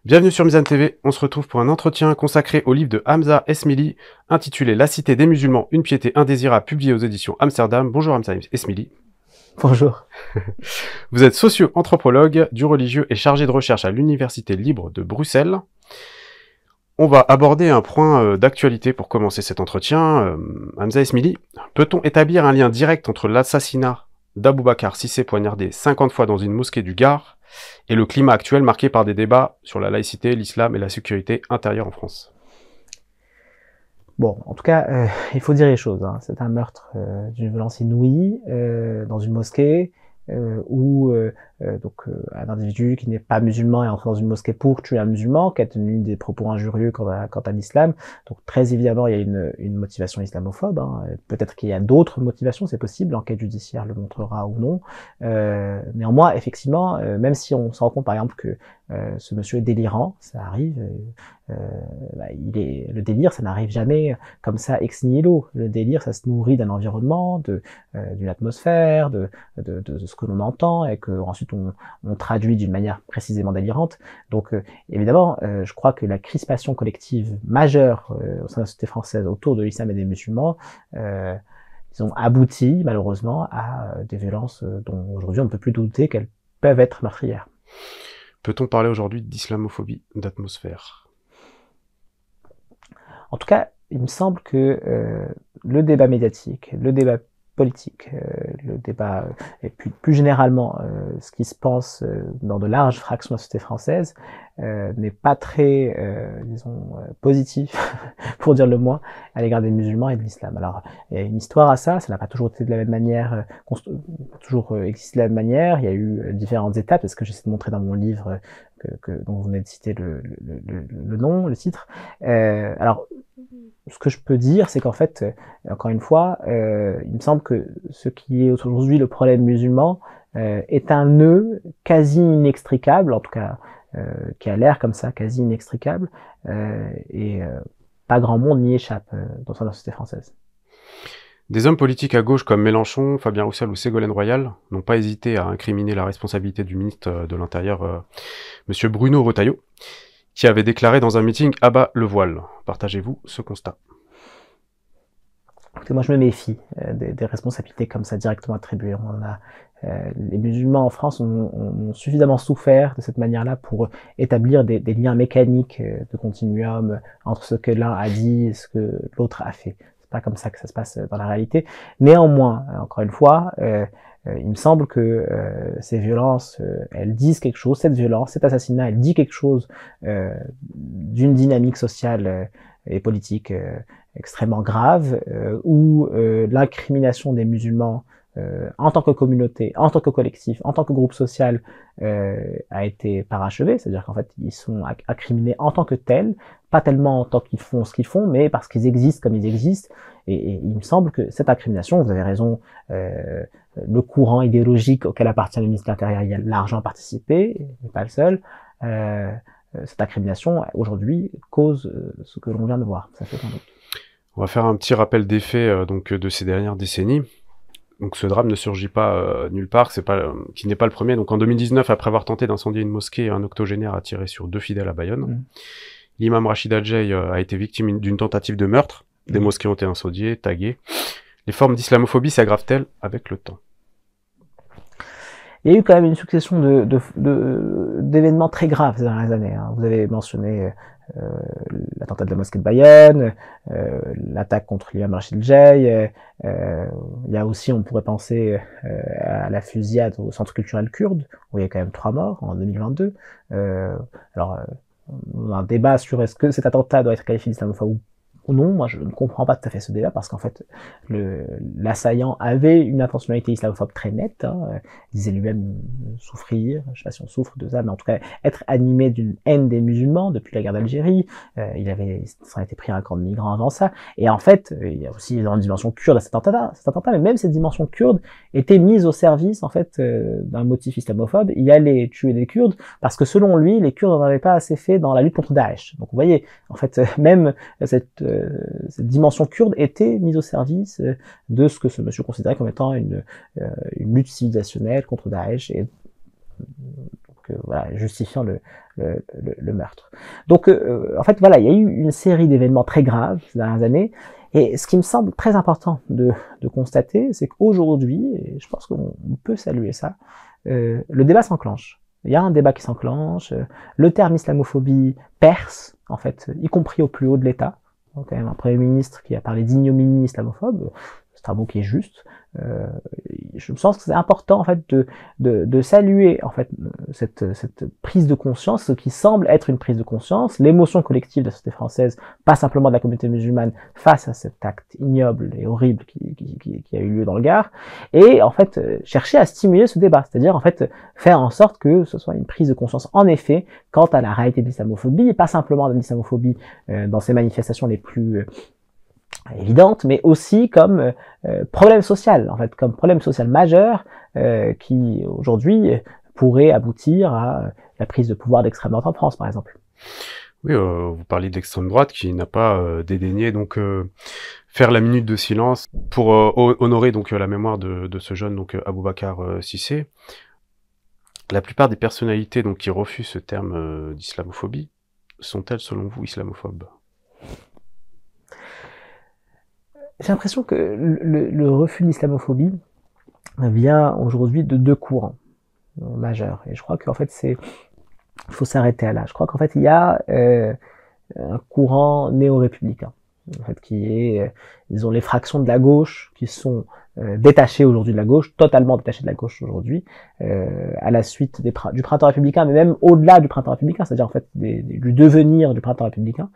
Bienvenue sur Mizan TV, on se retrouve pour un entretien consacré au livre de Hamza Esmili, intitulé La cité des musulmans, une piété indésirable, publié aux éditions Amsterdam. Bonjour Hamza Esmili. Bonjour. Vous êtes socio-anthropologue du religieux et chargé de recherche à l'Université libre de Bruxelles. On va aborder un point d'actualité pour commencer cet entretien. Hamza Esmili, peut-on établir un lien direct entre l'assassinat d'Aboubacar Cissé poignardé 50 fois dans une mosquée du Gard et le climat actuel marqué par des débats sur la laïcité, l'islam et la sécurité intérieure en France? Bon, en tout cas, il faut dire les choses. Hein. C'est un meurtre d'une violence inouïe dans une mosquée où un individu qui n'est pas musulman est entré dans une mosquée pour tuer un musulman, qui a tenu des propos injurieux quant à l'islam. Donc très évidemment, il y a une motivation islamophobe. Hein. Peut-être qu'il y a d'autres motivations, c'est possible, l'enquête judiciaire le montrera ou non. Néanmoins, effectivement, même si on se rend compte par exemple que ce monsieur est délirant, ça arrive. Le délire, ça n'arrive jamais comme ça ex nihilo. Le délire, ça se nourrit d'un environnement, d'une atmosphère, de ce que l'on entend, et que ensuite on traduit d'une manière précisément délirante. Donc évidemment, je crois que la crispation collective majeure au sein de la société française autour de l'islam et des musulmans, ils ont abouti malheureusement à des violences dont aujourd'hui on ne peut plus douter qu'elles peuvent être meurtrières. Peut-on parler aujourd'hui d'islamophobie d'atmosphère? En tout cas, il me semble que le débat médiatique, le débat politique, le débat, et puis plus généralement ce qui se pense dans de larges fractions de la société française n'est pas très, positif, pour dire le moins, à l'égard des musulmans et de l'islam. Alors, il y a une histoire à ça n'a pas toujours été de la même manière, toujours existé de la même manière, il y a eu différentes étapes, c'est ce que j'essaie de montrer dans mon livre, dont vous venez de citer le nom, le titre. Alors, ce que je peux dire, c'est qu'en fait, encore une fois, il me semble que ce qui est aujourd'hui le problème musulman est un nœud quasi inextricable, en tout cas qui a l'air comme ça, quasi inextricable, et pas grand monde n'y échappe dans la société française. Des hommes politiques à gauche comme Mélenchon, Fabien Roussel ou Ségolène Royal n'ont pas hésité à incriminer la responsabilité du ministre de l'Intérieur, monsieur Bruno Retailleau, qui avait déclaré dans un meeting « Abat le voile ». Partagez-vous ce constat? Écoutez, moi je me méfie des responsabilités comme ça directement attribuées. Les musulmans en France ont suffisamment souffert de cette manière-là pour établir des liens mécaniques de continuum entre ce que l'un a dit et ce que l'autre a fait. C'est pas comme ça que ça se passe dans la réalité. Néanmoins, encore une fois, il me semble que ces violences, elles disent quelque chose, cette violence, cet assassinat, elle dit quelque chose d'une dynamique sociale et politique extrêmement grave, où l'incrimination des musulmans en tant que communauté, en tant que collectif, en tant que groupe social a été parachevée, c'est-à-dire qu'en fait ils sont incriminés en tant que tels, pas tellement en tant qu'ils font ce qu'ils font, mais parce qu'ils existent comme ils existent, et il me semble que cette incrimination, vous avez raison, le courant idéologique auquel appartient le ministre de l'Intérieur y a largement participé, il n'est pas le seul, cette incrimination aujourd'hui cause ce que l'on vient de voir, ça fait aucun doute. On va faire un petit rappel des faits de ces dernières décennies. Donc ce drame ne surgit pas nulle part, qui n'est pas le premier. Donc en 2019, après avoir tenté d'incendier une mosquée, un octogénaire a tiré sur 2 fidèles à Bayonne. L'imam Rachid Adjei a été victime d'une tentative de meurtre. Des mosquées ont été incendiées, taguées. Les formes d'islamophobie s'aggravent-elles avec le temps? Il y a eu quand même une succession d'événements très graves ces dernières années. Hein. Vous avez mentionné l'attentat de la mosquée de Bayonne, l'attaque contre l'imam Rachid Adjei, il y a aussi, on pourrait penser à la fusillade au centre culturel kurde, où il y a quand même 3 morts en 2022. On a un débat sur est-ce que cet attentat doit être qualifié d'islamophobe ou non. Moi je ne comprends pas tout à fait ce débat, parce qu'en fait l'assaillant avait une intentionnalité islamophobe très nette, hein. Il disait lui-même souffrir, je sais pas si on souffre de ça, mais en tout cas être animé d'une haine des musulmans depuis la guerre d'Algérie. Ça a été pris un camp de migrants avant ça, et en fait il y a aussi une dimension kurde à cet attentat, mais même cette dimension kurde était mise au service en fait d'un motif islamophobe. Il allait tuer des Kurdes parce que selon lui les Kurdes n'en avaient pas assez fait dans la lutte contre Daesh. Donc vous voyez, en fait même cette dimension kurde était mise au service de ce que ce monsieur considérait comme étant une lutte civilisationnelle contre Daesh. Et donc, voilà, justifiant le meurtre. Donc, en fait, voilà, il y a eu une série d'événements très graves ces dernières années. Et ce qui me semble très important de constater, c'est qu'aujourd'hui, et je pense qu'on peut saluer ça, le débat s'enclenche. Il y a un débat qui s'enclenche. Le terme islamophobie perce, en fait, y compris au plus haut de l'État. Donc, quand même, un Premier ministre qui a parlé d'ignominie islamophobe, c'est un mot qui est juste. Je pense que c'est important en fait de saluer en fait cette prise de conscience, ce qui semble être une prise de conscience, l'émotion collective de la société française, pas simplement de la communauté musulmane, face à cet acte ignoble et horrible qui a eu lieu dans le Gard, et en fait chercher à stimuler ce débat, c'est-à-dire en fait faire en sorte que ce soit une prise de conscience en effet quant à la réalité de l'islamophobie, et pas simplement de l'islamophobie dans ses manifestations les plus évidente, mais aussi comme problème social, en fait, comme problème social majeur qui aujourd'hui pourrait aboutir à la prise de pouvoir d'extrême droite en France, par exemple. Oui, vous parlez d'extrême droite qui n'a pas dédaigné donc faire la minute de silence pour honorer donc la mémoire de ce jeune donc Aboubacar Cissé. La plupart des personnalités donc qui refusent ce terme d'islamophobie sont-elles selon vous islamophobes? J'ai l'impression que le refus de l'islamophobie vient aujourd'hui de deux courants majeurs. Et je crois qu'en fait, il faut s'arrêter à là. Je crois qu'en fait, il y a un courant néo-républicain, en fait, qui est, disons, les fractions de la gauche qui sont détachées aujourd'hui de la gauche, totalement détachées de la gauche aujourd'hui, à la suite du printemps républicain, mais même au-delà du printemps républicain, c'est-à-dire en fait du devenir du printemps républicain,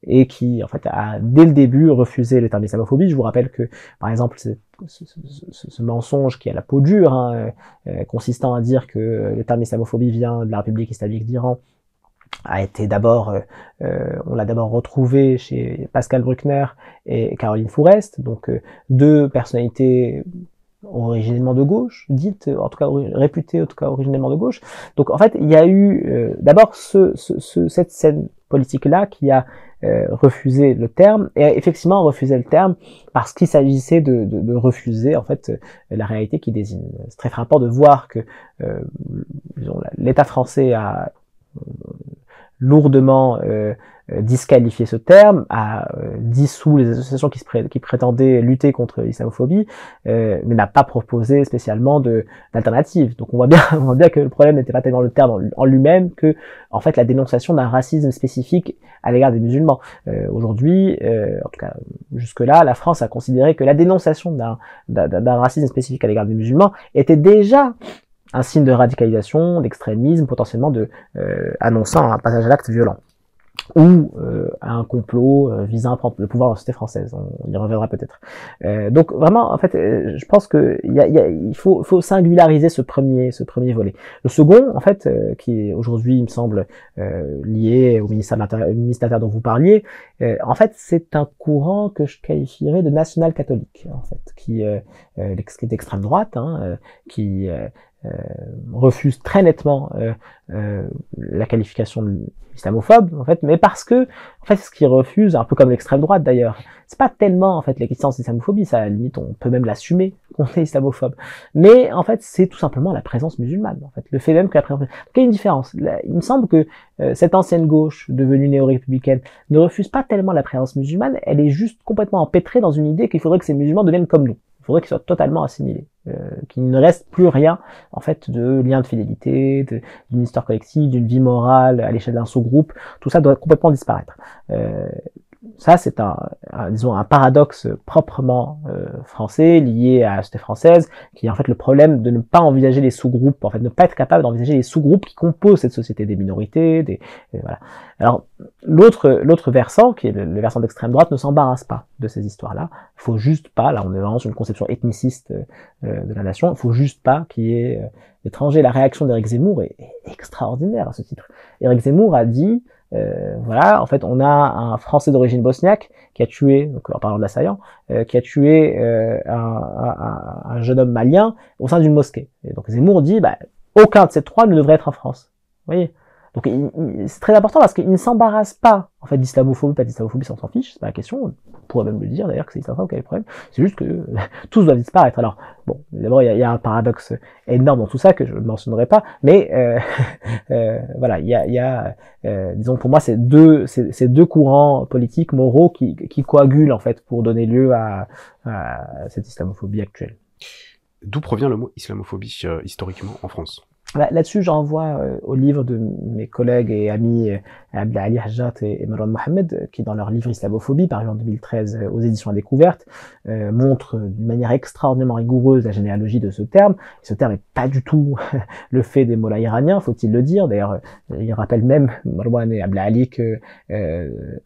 et qui en fait a dès le début refusé le terme islamophobie. Je vous rappelle que par exemple ce mensonge qui a la peau dure, hein, consistant à dire que le terme islamophobie vient de la République islamique d'Iran, a été d'abord, on l'a d'abord retrouvé chez Pascal Bruckner et Caroline Fourest, donc deux personnalités originellement de gauche, dites, en tout cas réputées, en tout cas originellement de gauche. Donc en fait, il y a eu d'abord cette scène politique-là qui a refusé le terme, et effectivement refusé le terme parce qu'il s'agissait de refuser en fait la réalité qui désigne. C'est très frappant de voir que l'État français a lourdement disqualifié ce terme, a dissous les associations qui prétendaient lutter contre l'islamophobie, mais n'a pas proposé spécialement d'alternative. Donc on voit bien que le problème n'était pas tellement le terme en lui-même que en fait la dénonciation d'un racisme spécifique à l'égard des musulmans. Aujourd'hui, en tout cas jusque-là, la France a considéré que la dénonciation d'un racisme spécifique à l'égard des musulmans était déjà un signe de radicalisation, d'extrémisme, potentiellement annonçant un passage à l'acte violent, ou à un complot visant à prendre le pouvoir dans la société française. On y reviendra peut-être. Donc vraiment, en fait, je pense que il faut singulariser ce premier volet. Le second, en fait, qui est aujourd'hui, il me semble, lié au ministère de l'Intérieur dont vous parliez, en fait, c'est un courant que je qualifierais de national-catholique, en fait, qui est d'extrême droite, hein, qui refuse très nettement la qualification islamophobe, en fait, mais parce que, en fait, ce qu'ils refusent, un peu comme l'extrême droite d'ailleurs, c'est pas tellement, en fait, l'existence d'islamophobie, ça, à la limite, on peut même l'assumer qu'on est islamophobe, mais, en fait, c'est tout simplement la présence musulmane, en fait, le fait même que la présence musulmane. Donc, il y a une différence. Il me semble que cette ancienne gauche, devenue néo-républicaine, ne refuse pas tellement la présence musulmane, elle est juste complètement empêtrée dans une idée qu'il faudrait que ces musulmans deviennent comme nous. Il faudrait qu'ils soient totalement assimilés, qu'il ne reste plus rien en fait de lien de fidélité, d'une histoire collective, d'une vie morale à l'échelle d'un sous-groupe. Tout ça doit complètement disparaître. Ça, c'est disons un paradoxe proprement français, lié à la société française, qui est en fait le problème de ne pas envisager les sous-groupes, en fait, ne pas être capable d'envisager les sous-groupes qui composent cette société, des minorités, voilà. Alors, l'autre versant, qui est le versant d'extrême droite, ne s'embarrasse pas de ces histoires-là. Il faut juste pas, là on est vraiment sur une conception ethniciste de la nation, il faut juste pas qu'il y ait l'étranger. La réaction d'Éric Zemmour est extraordinaire à ce titre. Éric Zemmour a dit, voilà, en fait, on a un Français d'origine bosniaque qui a tué, donc en parlant de l'assaillant, qui a tué un jeune homme malien au sein d'une mosquée. Et donc Zemmour dit, bah, aucun de ces trois ne devrait être en France. Vous voyez ? Donc c'est très important parce qu'il ne s'embarrasse pas en fait d'islamophobie, pas d'islamophobie, ça on s'en fiche, c'est pas la question. On pourrait même le dire d'ailleurs que c'est islamophobie, quel est le problème. C'est juste que tous doivent disparaître. Alors bon, d'abord il y a un paradoxe énorme dans tout ça que je ne mentionnerai pas, mais voilà, il y a disons pour moi c'est deux courants politiques moraux qui coagulent en fait pour donner lieu à cette islamophobie actuelle. D'où provient le mot islamophobie historiquement en France? Là-dessus, j'en renvoie au livre de mes collègues et amis Abdelali Hajjat et Marwan Mohamed, qui dans leur livre Islamophobie, paru en 2013 aux éditions Découverte, montrent d'une manière extraordinairement rigoureuse la généalogie de ce terme. Et ce terme n'est pas du tout le fait des mollahs iraniens, faut-il le dire. D'ailleurs, il rappelle même Marwan et Abdelali que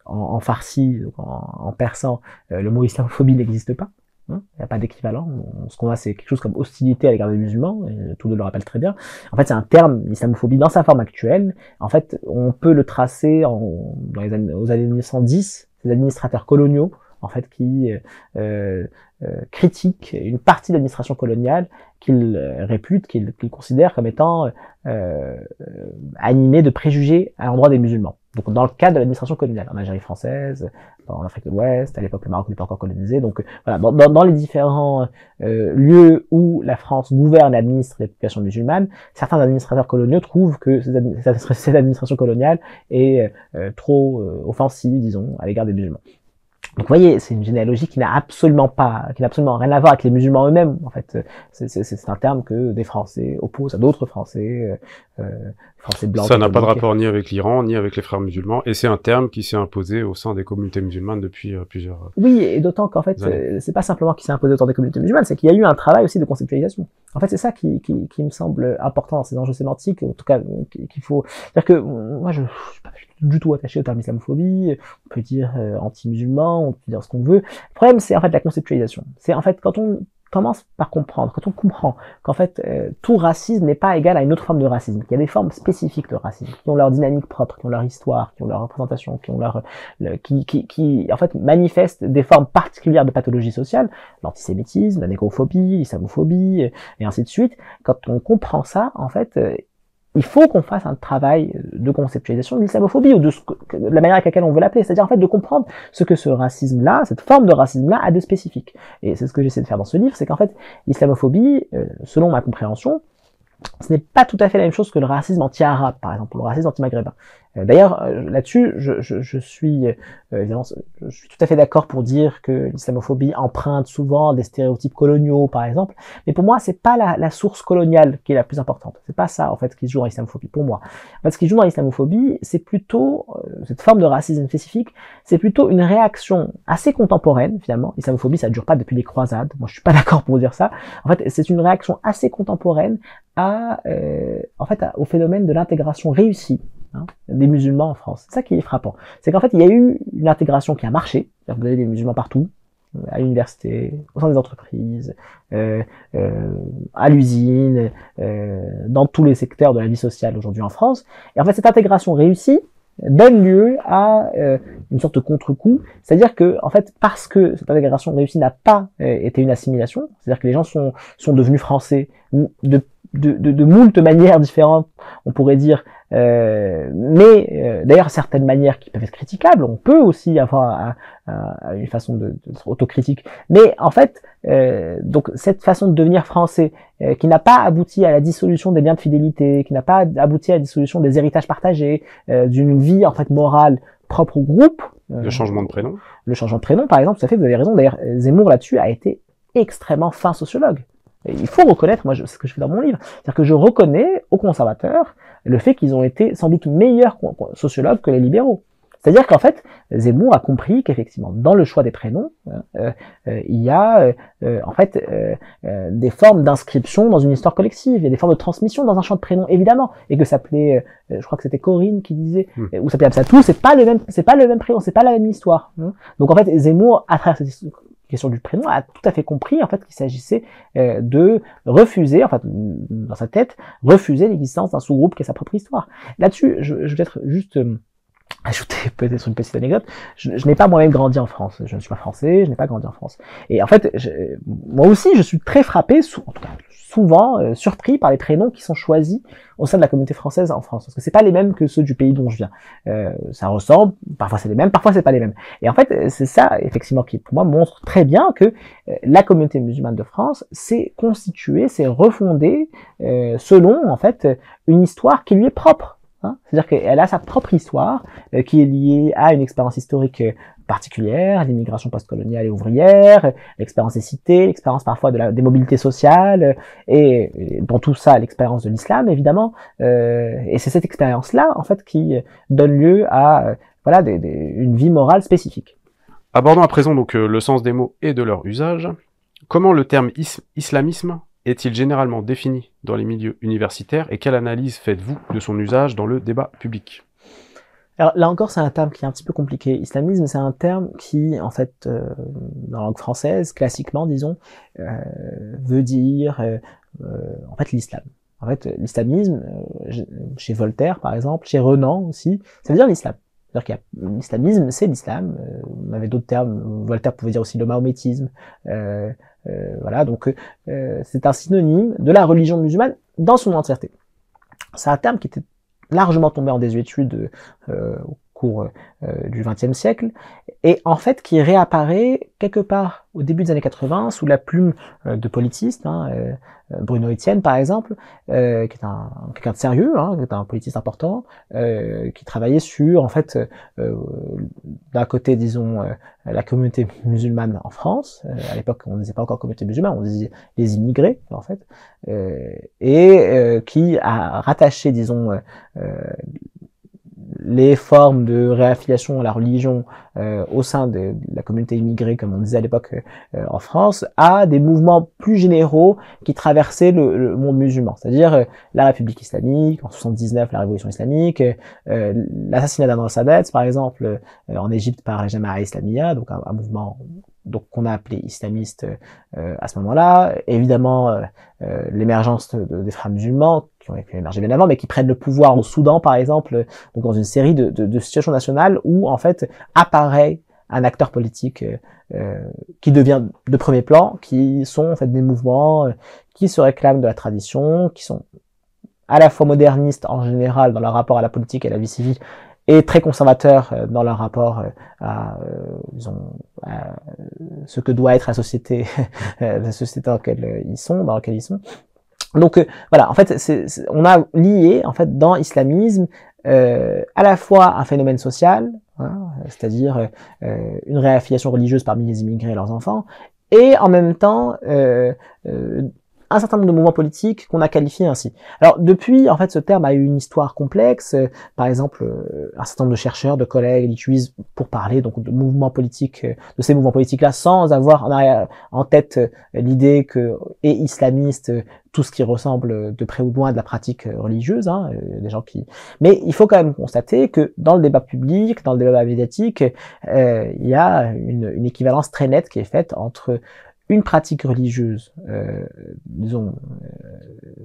en farsi, donc en persan, le mot islamophobie n'existe pas. Il n'y a pas d'équivalent. Ce qu'on a, c'est quelque chose comme hostilité à l'égard des musulmans, et tous deux le rappellent très bien. En fait, c'est un terme, l'islamophobie, dans sa forme actuelle. En fait, on peut le tracer aux années 1910, ces administrateurs coloniaux, en fait, qui critiquent une partie de l'administration coloniale qu'ils réputent, qu'ils considèrent comme étant animée de préjugés à l'endroit des musulmans. Donc, dans le cadre de l'administration coloniale, en Algérie française, en Afrique de l'Ouest, à l'époque le Maroc n'est pas encore colonisé, donc voilà, dans les différents lieux où la France gouverne et administre les populations musulmanes, certains administrateurs coloniaux trouvent que cette administration coloniale est trop offensive, disons, à l'égard des musulmans. Donc, vous voyez, c'est une généalogie qui n'a absolument rien à voir avec les musulmans eux-mêmes. En fait, c'est un terme que des Français opposent à d'autres Français, Français blancs. Ça n'a pas de rapport ni avec l'Iran, ni avec les frères musulmans, et c'est un terme qui s'est imposé au sein des communautés musulmanes depuis plusieurs. Oui, et d'autant qu'en fait, c'est pas simplement qu'il s'est imposé au sein des communautés musulmanes, c'est qu'il y a eu un travail aussi de conceptualisation. En fait, c'est ça qui me semble important dans ces enjeux sémantiques, en tout cas, qu'il faut. C'est-à-dire que moi, je suis pas du tout attaché au terme islamophobie. On peut dire anti-musulman, on peut dire ce qu'on veut. Le problème, c'est en fait la conceptualisation. C'est en fait quand on commence par comprendre, quand on comprend qu'en fait tout racisme n'est pas égal à une autre forme de racisme, qu'il y a des formes spécifiques de racisme, qui ont leur dynamique propre, qui ont leur histoire, qui ont leur représentation, qui ont qui en fait manifestent des formes particulières de pathologie sociale, l'antisémitisme, la négrophobie, l'islamophobie, et ainsi de suite. Quand on comprend ça, en fait, il faut qu'on fasse un travail de conceptualisation de l'islamophobie ou de la manière avec laquelle on veut l'appeler, c'est-à-dire en fait de comprendre ce que ce racisme-là, cette forme de racisme-là a de spécifique. Et c'est ce que j'essaie de faire dans ce livre, c'est qu'en fait, l'islamophobie, selon ma compréhension, ce n'est pas tout à fait la même chose que le racisme anti-arabe, par exemple, ou le racisme anti-maghrébin. D'ailleurs, là-dessus, je suis évidemment, je suis tout à fait d'accord pour dire que l'islamophobie emprunte souvent des stéréotypes coloniaux, par exemple. Mais pour moi, c'est pas la source coloniale qui est la plus importante. C'est pas ça, en fait, qui se joue dans l'islamophobie. Pour moi, en fait, ce qui joue dans l'islamophobie, c'est plutôt cette forme de racisme spécifique. C'est plutôt une réaction assez contemporaine, finalement. L'islamophobie, ça ne dure pas depuis les croisades. Moi, je suis pas d'accord pour dire ça. En fait, c'est une réaction assez contemporaine au phénomène de l'intégration réussie des musulmans en France. C'est ça qui est frappant. C'est qu'en fait, il y a eu une intégration qui a marché. Vous avez des musulmans partout, à l'université, au sein des entreprises, à l'usine, dans tous les secteurs de la vie sociale aujourd'hui en France. Et en fait, cette intégration réussie donne lieu à une sorte de contre-coup, c'est-à-dire que en fait parce que cette intégration réussie n'a pas été une assimilation, c'est-à-dire que les gens sont devenus français de moult manières différentes, on pourrait dire, mais d'ailleurs certaines manières qui peuvent être critiquables, on peut aussi avoir une façon d'être autocritique, mais en fait donc cette façon de devenir français qui n'a pas abouti à la dissolution des liens de fidélité, qui n'a pas abouti à la dissolution des héritages partagés, d'une vie en fait morale propre au groupe. Le changement de prénom. Le changement de prénom, par exemple, tout à fait, vous avez raison. D'ailleurs, Zemmour là-dessus a été extrêmement fin sociologue. Et il faut reconnaître, moi c'est ce que je fais dans mon livre, c'est-à-dire que je reconnais aux conservateurs le fait qu'ils ont été sans doute meilleurs sociologues que les libéraux. C'est-à-dire qu'en fait, Zemmour a compris qu'effectivement, dans le choix des prénoms, il y a en fait des formes d'inscription dans une histoire collective, il y a des formes de transmission dans un champ de prénoms, évidemment, et que s'appelait, je crois que c'était Corinne qui disait, ou s'appelait Absatou, c'est pas le même prénom, c'est pas la même histoire. Donc en fait, Zemmour, à travers cette question du prénom, a tout à fait compris en fait qu'il s'agissait de refuser, en fait, dans sa tête, refuser l'existence d'un sous-groupe qui a sa propre histoire. Là-dessus, je vais être juste ajouter peut-être une petite anecdote, je n'ai pas moi-même grandi en France. Je ne suis pas français, je n'ai pas grandi en France. Et en fait, moi aussi, je suis très frappé, en tout cas souvent surpris par les prénoms qui sont choisis au sein de la communauté française en France, parce que c'est pas les mêmes que ceux du pays dont je viens. Ça ressemble, parfois c'est les mêmes, parfois c'est pas les mêmes. Et en fait, c'est ça effectivement qui pour moi montre très bien que la communauté musulmane de France s'est constituée, s'est refondée selon en fait une histoire qui lui est propre. C'est-à-dire qu'elle a sa propre histoire qui est liée à une expérience historique particulière, l'immigration postcoloniale et ouvrière, l'expérience des cités, l'expérience parfois des mobilités sociales, et dans tout ça, l'expérience de l'islam, évidemment. Et c'est cette expérience-là, en fait, qui donne lieu à voilà, une vie morale spécifique. Abordons à présent donc le sens des mots et de leur usage. Comment le terme islamisme est-il généralement défini dans les milieux universitaires et quelle analyse faites-vous de son usage dans le débat public? Alors là encore, c'est un terme qui est un petit peu compliqué. Islamisme, c'est un terme qui, en fait, dans la langue française, classiquement, disons, veut dire, en fait, l'islam. En fait, l'islamisme, chez Voltaire, par exemple, chez Renan aussi, ça veut dire l'islam. C'est-à-dire qu'il y a l'islamisme, c'est l'islam. On avait d'autres termes. Voltaire pouvait dire aussi le mahométisme. Voilà, donc c'est un synonyme de la religion musulmane dans son entièreté. C'est un terme qui était largement tombé en désuétude au cours du XXe siècle, et en fait qui réapparaît quelque part au début des années 80 sous la plume de politistes, Bruno Etienne par exemple, qui est quelqu'un de sérieux, qui est un politiste important, qui travaillait sur en fait d'un côté disons la communauté musulmane en France, à l'époque on ne disait pas encore communauté musulmane, on disait les immigrés en fait, et qui a rattaché disons les formes de réaffiliation à la religion au sein de la communauté immigrée, comme on disait à l'époque en France, à des mouvements plus généraux qui traversaient le monde musulman, c'est-à-dire la République islamique, en 79 la Révolution islamique, l'assassinat d'Anwar Sadat, par exemple, en Égypte par la Jama'a Islamiyya, donc un mouvement donc qu'on a appelé islamiste à ce moment-là, évidemment l'émergence des frères musulmans qui ont émergé bien avant, mais qui prennent le pouvoir au Soudan par exemple, donc dans une série de situations nationales où en fait apparaît un acteur politique qui devient de premier plan, qui sont en fait des mouvements qui se réclament de la tradition, qui sont à la fois modernistes en général dans leur rapport à la politique et à la vie civile, et très conservateurs dans leur rapport disons, à ce que doit être la société dans laquelle ils sont. Donc voilà, en fait, on a lié en fait dans l'islamisme à la fois un phénomène social, c'est-à-dire une réaffiliation religieuse parmi les immigrés et leurs enfants, et en même temps un certain nombre de mouvements politiques qu'on a qualifiés ainsi. Alors depuis, en fait, ce terme a eu une histoire complexe. Par exemple, un certain nombre de chercheurs, de collègues l'utilisent pour parler donc de mouvements politiques, de ces mouvements politiques-là, sans avoir en tête l'idée que est islamiste tout ce qui ressemble de près ou de loin de la pratique religieuse, des gens qui. Mais il faut quand même constater que dans le débat public, dans le débat médiatique, il y a une équivalence très nette qui est faite entre une pratique religieuse, disons,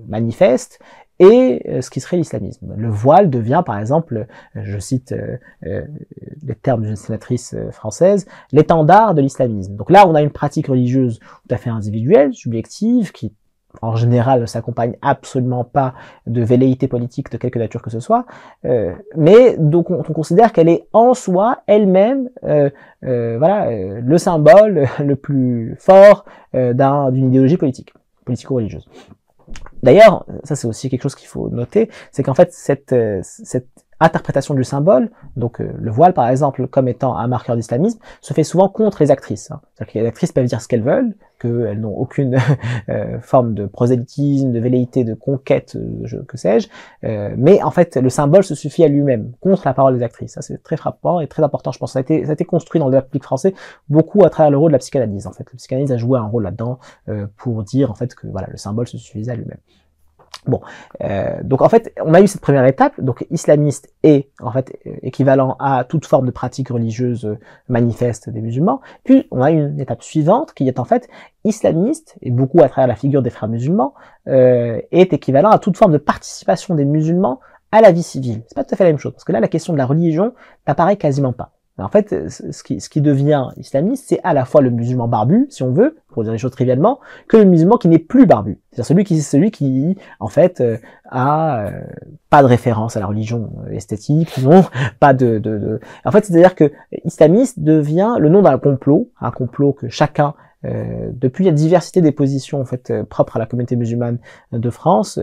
manifeste, et ce qui serait l'islamisme. Le voile devient, par exemple, je cite les termes d'une sénatrice française, l'étendard de l'islamisme. Donc là, on a une pratique religieuse tout à fait individuelle, subjective, qui en général ne s'accompagne absolument pas de velléité politique de quelque nature que ce soit, mais donc on considère qu'elle est en soi, elle-même, voilà, le symbole le plus fort d'une idéologie politico-religieuse. D'ailleurs, ça c'est aussi quelque chose qu'il faut noter, c'est qu'en fait cette interprétation du symbole, donc le voile par exemple comme étant un marqueur d'islamisme, se fait souvent contre les actrices. C'est-à-dire que les actrices peuvent dire ce qu'elles veulent, qu'elles n'ont aucune forme de prosélytisme, de velléité, de conquête, que sais-je, mais en fait le symbole se suffit à lui-même, contre la parole des actrices. Ça c'est très frappant et très important, je pense. Ça a été construit dans le débat public français beaucoup à travers le rôle de la psychanalyse. En fait, la psychanalyse a joué un rôle là-dedans pour dire en fait que voilà, le symbole se suffisait à lui-même. Bon, donc en fait, on a eu cette première étape, donc islamiste est en fait équivalent à toute forme de pratique religieuse manifeste des musulmans. Puis on a une étape suivante qui est en fait islamiste, et beaucoup à travers la figure des frères musulmans, est équivalent à toute forme de participation des musulmans à la vie civile. C'est pas tout à fait la même chose, parce que là, la question de la religion n'apparaît quasiment pas. En fait, ce qui devient islamiste, c'est à la fois le musulman barbu, si on veut, pour dire les choses trivialement, que le musulman qui n'est plus barbu. C'est-à-dire celui qui, en fait, a pas de référence à la religion esthétique, disons, pas En fait, c'est-à-dire que islamiste devient le nom d'un complot, un complot que chacun depuis la diversité des positions en fait propres à la communauté musulmane de France,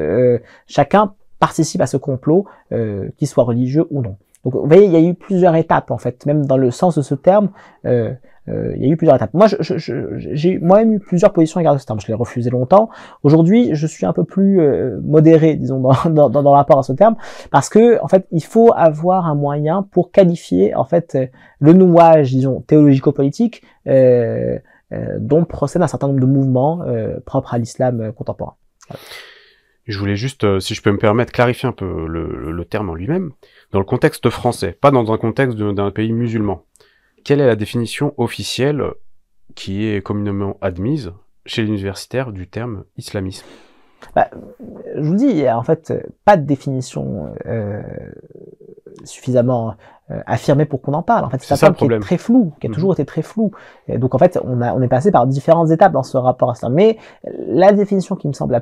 chacun participe à ce complot, qu'il soit religieux ou non. Donc, vous voyez, il y a eu plusieurs étapes, en fait, même dans le sens de ce terme, il y a eu plusieurs étapes. Moi, j'ai moi-même eu plusieurs positions à l'égard de ce terme. Je l'ai refusé longtemps. Aujourd'hui, je suis un peu plus modéré, disons, dans le rapport à ce terme, parce que, en fait, il faut avoir un moyen pour qualifier, en fait, le nouage, disons, théologico-politique, dont procèdent un certain nombre de mouvements propres à l'islam contemporain. Voilà. Je voulais juste, si je peux me permettre, clarifier un peu le terme en lui-même. Dans le contexte français, pas dans un contexte d'un pays musulman. Quelle est la définition officielle qui est communément admise chez les universitaires du terme islamisme? Bah, je vous dis, il y a en fait pas de définition suffisamment affirmée pour qu'on en parle. En fait, c'est un terme qui est très flou, qui a toujours été très flou. Et donc en fait, on est passé par différentes étapes dans ce rapport à ça. Mais la définition qui me semble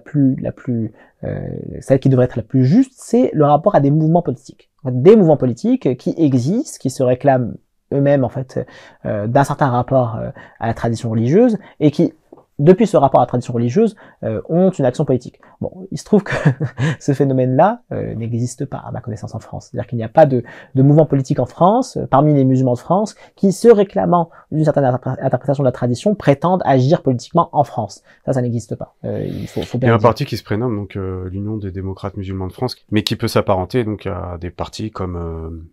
celle qui devrait être la plus juste, c'est le rapport à des mouvements politiques. En fait, des mouvements politiques qui existent, qui se réclament eux-mêmes en fait d'un certain rapport à la tradition religieuse et qui depuis ce rapport à la tradition religieuse, ont une action politique. Bon, il se trouve que ce phénomène-là n'existe pas, à ma connaissance, en France. C'est-à-dire qu'il n'y a pas de mouvement politique en France, parmi les musulmans de France, qui, se réclamant d'une certaine interprétation de la tradition, prétendent agir politiquement en France. Ça n'existe pas. Il faut bien il y a un dire. parti qui se prénomme donc l'Union des démocrates musulmans de France, mais qui peut s'apparenter donc à des partis comme...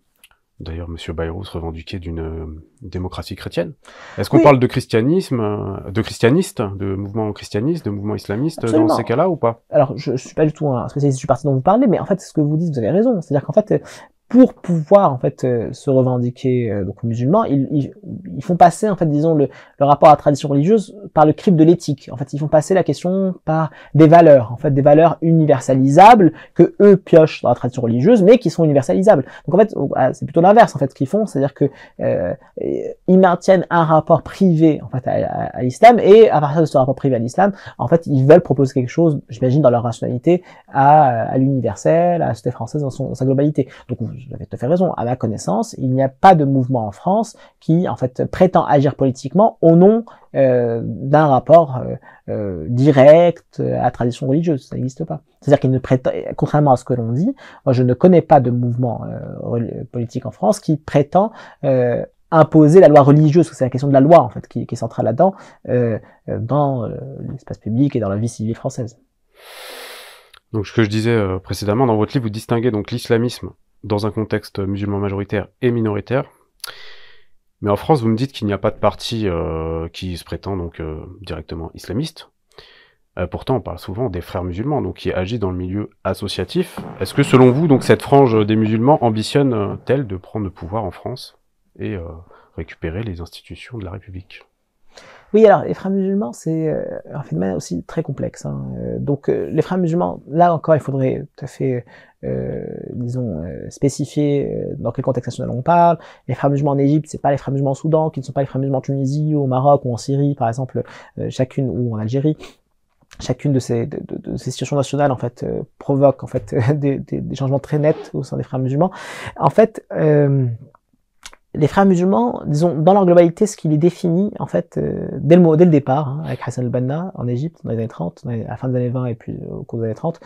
D'ailleurs, M. Bayrou se revendiquait d'une démocratie chrétienne. Est-ce qu'on parle de christianisme, de christianistes, de mouvements christianistes, de mouvements islamistes Absolument. dans ces cas-là ou pas? Alors, je suis pas du tout un spécialiste du parti dont vous parlez, mais en fait, ce que vous dites, vous avez raison. C'est-à-dire qu'en fait, pour pouvoir en fait se revendiquer donc musulmans, ils font passer en fait disons le rapport à la tradition religieuse par le crible de l'éthique. En fait, ils font passer la question par des valeurs, en fait des valeurs universalisables que eux piochent dans la tradition religieuse, mais qui sont universalisables. Donc en fait, c'est plutôt l'inverse en fait qu'ils font, c'est-à-dire que ils maintiennent un rapport privé en fait à l'islam et à partir de ce rapport privé à l'islam, en fait, ils veulent proposer quelque chose, j'imagine dans leur rationalité, à l'universel, à la société française dans sa globalité. Donc vous avez tout à fait raison. À ma connaissance, il n'y a pas de mouvement en France qui, en fait, prétend agir politiquement au nom d'un rapport direct à la tradition religieuse. Ça n'existe pas. C'est-à-dire qu'il ne prétend, contrairement à ce que l'on dit, moi je ne connais pas de mouvement politique en France qui prétend imposer la loi religieuse, parce que c'est la question de la loi en fait qui est centrale là-dedans, dans l'espace public et dans la vie civile française. Donc ce que je disais précédemment, dans votre livre, vous distinguez donc l'islamisme dans un contexte musulman majoritaire et minoritaire. Mais en France, vous me dites qu'il n'y a pas de parti qui se prétend donc directement islamiste. Pourtant, on parle souvent des frères musulmans, donc qui agissent dans le milieu associatif. Est-ce que selon vous, donc cette frange des musulmans ambitionne-t-elle de prendre le pouvoir en France et récupérer les institutions de la République? Oui, alors les frères musulmans, c'est un phénomène aussi très complexe. Hein. Donc les frères musulmans, là encore, il faudrait tout à fait, disons, spécifier dans quel contexte national on parle. Les frères musulmans en Égypte, c'est pas les frères musulmans au Soudan, qui ne sont pas les frères musulmans en Tunisie, ou au Maroc, ou en Syrie, par exemple, chacune, ou en Algérie. Chacune de ces situations nationales en fait provoque en fait des changements très nets au sein des frères musulmans. En fait, les frères musulmans, disons, dans leur globalité, ce qui les définit, en fait, dès le départ, hein, avec Hassan al-Banna en Égypte, dans les années 30, à la fin des années 20 et puis au cours des années 30,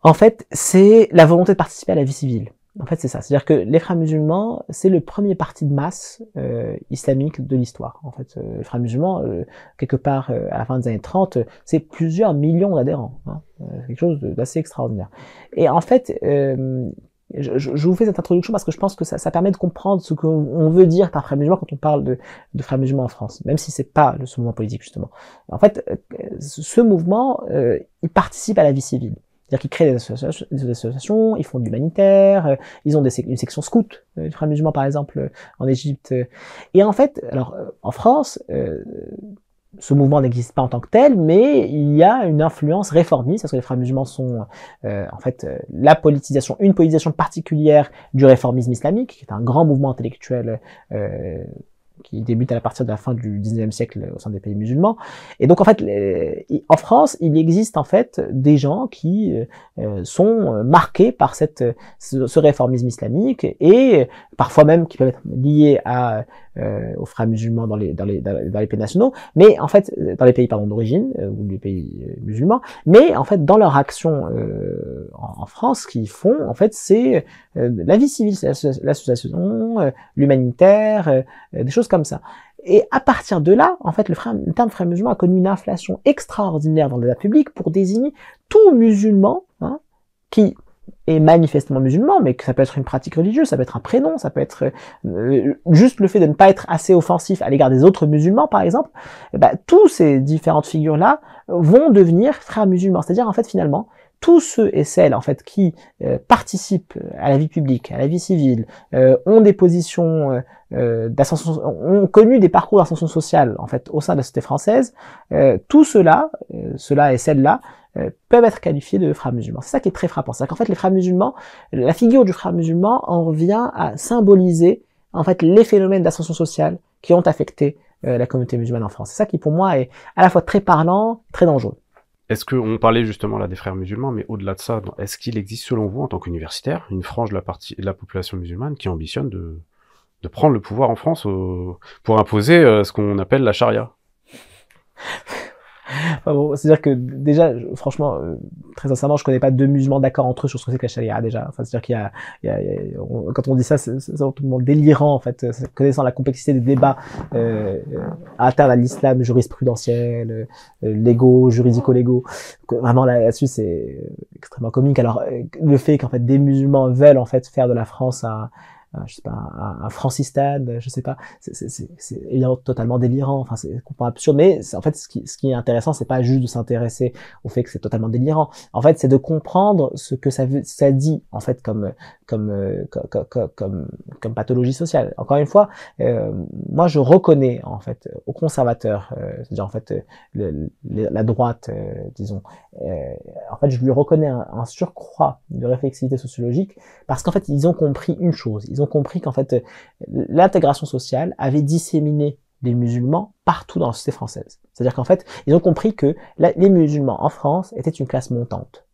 en fait, c'est la volonté de participer à la vie civile. En fait, c'est ça. C'est-à-dire que les frères musulmans, c'est le premier parti de masse islamique de l'histoire. En fait, les frères musulmans, quelque part à la fin des années 30, c'est plusieurs millions d'adhérents. Hein, quelque chose d'assez extraordinaire. Et en fait, je vous fais cette introduction parce que je pense que ça permet de comprendre ce qu'on veut dire par frères musulmans quand on parle de frères musulmans en France, même si c'est pas ce mouvement politique justement. En fait, ce mouvement, il participe à la vie civile. C'est-à-dire qu'ils créent des associations, ils font de l'humanitaire, ils ont une section scout, les frères musulmans par exemple, en Égypte. Et en fait, alors en France, ce mouvement n'existe pas en tant que tel, mais il y a une influence réformiste, parce que les frères musulmans sont en fait une politisation particulière du réformisme islamique, qui est un grand mouvement intellectuel qui débute à partir de la fin du 19e siècle au sein des pays musulmans. Et donc en fait, en France, il existe en fait des gens qui sont marqués par ce réformisme islamique et parfois même qui peuvent être liés aux frères musulmans dans les pays nationaux, mais en fait dans les pays d'origine ou les pays musulmans, mais en fait dans leur action en France, ce qu'ils font en fait c'est la vie civile, l'association, l'humanitaire, des choses comme ça. Et à partir de là, en fait, le terme frère musulman a connu une inflation extraordinaire dans le débat public pour désigner tout musulman qui est manifestement musulman, mais que ça peut être une pratique religieuse, ça peut être un prénom, ça peut être juste le fait de ne pas être assez offensif à l'égard des autres musulmans, par exemple. Tous ces différentes figures-là vont devenir frères musulmans. C'est-à-dire, en fait, finalement, tous ceux et celles en fait qui participent à la vie publique, à la vie civile, ont des positions d'ascension, ont connu des parcours d'ascension sociale en fait au sein de la société française, tout ceux-là et celles-là peuvent être qualifiés de frères musulmans. C'est ça qui est très frappant. C'est qu'en fait les frères musulmans, la figure du frère musulman en revient à symboliser en fait les phénomènes d'ascension sociale qui ont affecté la communauté musulmane en France. C'est ça qui pour moi est à la fois très parlant, très dangereux. Est-ce qu'on parlait justement là des frères musulmans, mais au-delà de ça, est-ce qu'il existe selon vous, en tant qu'universitaire, une frange de la population musulmane qui ambitionne de prendre le pouvoir en France pour imposer ce qu'on appelle la charia? Enfin bon, c'est-à-dire que déjà, franchement, très sincèrement, je connais pas deux musulmans d'accord entre eux sur ce que c'est que la charia déjà. Enfin, c'est-à-dire qu'il quand on dit ça, c'est totalement délirant en fait, connaissant la complexité des débats internes à l'islam, jurisprudentiel, légaux, juridico-légaux. Vraiment là-dessus, c'est extrêmement comique. Alors, le fait qu'en fait des musulmans veulent en fait faire de la France je sais pas, un Francistan, je sais pas, c'est évidemment totalement délirant, enfin c'est complètement absurde, mais en fait ce qui est intéressant, c'est pas juste de s'intéresser au fait que c'est totalement délirant, en fait c'est de comprendre ce que ça dit en fait comme pathologie sociale. Encore une fois, moi je reconnais en fait aux conservateurs, c'est-à-dire en fait la droite, disons, en fait je lui reconnais un surcroît de réflexivité sociologique parce qu'en fait ils ont compris une chose, ils ont compris qu'en fait l'intégration sociale avait disséminé les musulmans partout dans la société française. C'est-à-dire qu'en fait ils ont compris que les musulmans en France étaient une classe montante.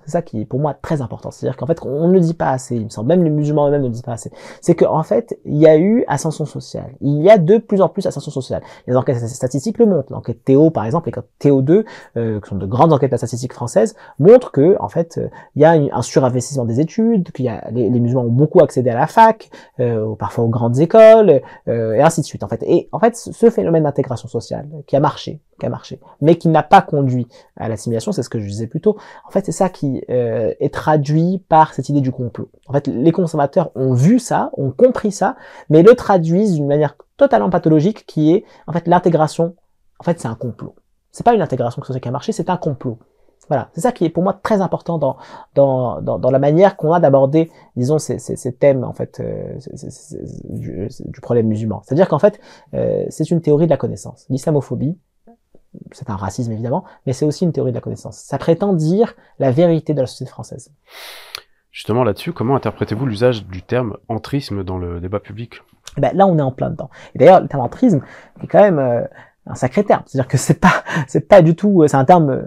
C'est ça qui est pour moi très important. C'est-à-dire qu'en fait, on ne dit pas assez, il me semble, même les musulmans eux-mêmes ne disent pas assez. C'est qu'en fait, il y a eu ascension sociale. Il y a de plus en plus ascension sociale. Les enquêtes statistiques le montrent. L'enquête Théo, par exemple, l'enquête Théo 2, qui sont de grandes enquêtes statistiques françaises, montrent que, en fait, il y a un surinvestissement des études, qu'il y a les musulmans ont beaucoup accédé à la fac, parfois aux grandes écoles, et ainsi de suite. En fait, et en fait, ce phénomène d'intégration sociale qui a marché, mais qui n'a pas conduit à l'assimilation, c'est ce que je disais plus tôt. En fait, c'est ça qui est traduit par cette idée du complot. En fait, les conservateurs ont vu ça, ont compris ça, mais le traduisent d'une manière totalement pathologique qui est, en fait, l'intégration, en fait, c'est un complot. C'est pas une intégration qui a marché, c'est un complot. Voilà, c'est ça qui est pour moi très important dans la manière qu'on a d'aborder, disons, ces thèmes en fait du problème musulman. C'est-à-dire qu'en fait, c'est une théorie de la connaissance. L'islamophobie, c'est un racisme évidemment, mais c'est aussi une théorie de la connaissance. Ça prétend dire la vérité de la société française. Justement là-dessus, comment interprétez-vous l'usage du terme entrisme dans le débat public? Là, on est en plein dedans. Et d'ailleurs, le terme entrisme est quand même un sacré terme. C'est-à-dire que c'est pas du tout, c'est un terme,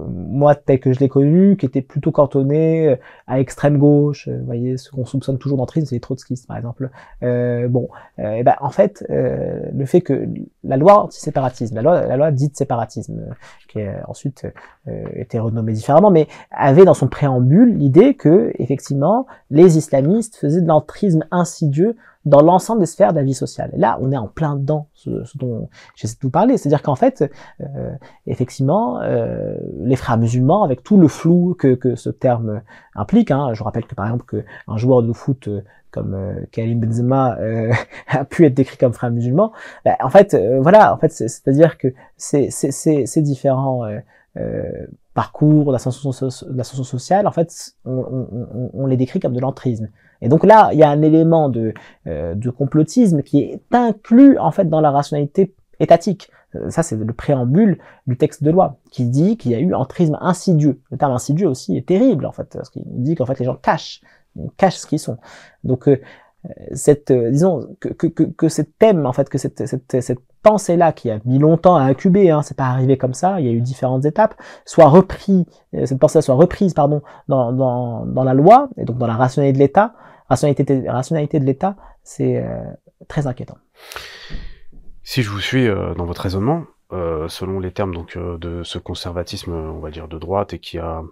moi, tel que je l'ai connu, qui était plutôt cantonné à l'extrême gauche. Vous voyez, ce qu'on soupçonne toujours d'entrisme, c'est les trotskistes, par exemple. En fait, le fait que la loi anti-séparatisme, la loi dite séparatisme, qui a ensuite été renommée différemment, mais avait dans son préambule l'idée que, effectivement, les islamistes faisaient de l'entrisme insidieux dans l'ensemble des sphères de la vie sociale. Et là, on est en plein dedans, ce dont j'essaie de vous parler. C'est-à-dire qu'en fait, effectivement, les frères musulmans, avec tout le flou que ce terme implique, je vous rappelle que par exemple qu'un joueur de foot comme Karim Benzema a pu être décrit comme frère musulman, en fait, voilà, en fait, c'est-à-dire que ces différents parcours d'ascension sociale, en fait, on les décrit comme de l'entrisme. Et donc là, il y a un élément de complotisme qui est inclus en fait dans la rationalité étatique. Ça, c'est le préambule du texte de loi, qui dit qu'il y a eu entrisme insidieux. Le terme insidieux aussi est terrible, en fait, parce qu'il nous dit qu'en fait, les gens cachent ce qu'ils sont. Donc, disons que ce thème, en fait, que cette pensée-là qui a mis longtemps à incuber, hein, c'est pas arrivé comme ça, il y a eu différentes étapes, cette pensée-là soit reprise, pardon, dans la loi, et donc dans la rationalité de l'État, c'est très inquiétant. Si je vous suis dans votre raisonnement, selon les termes donc de ce conservatisme, on va dire de droite, et qui a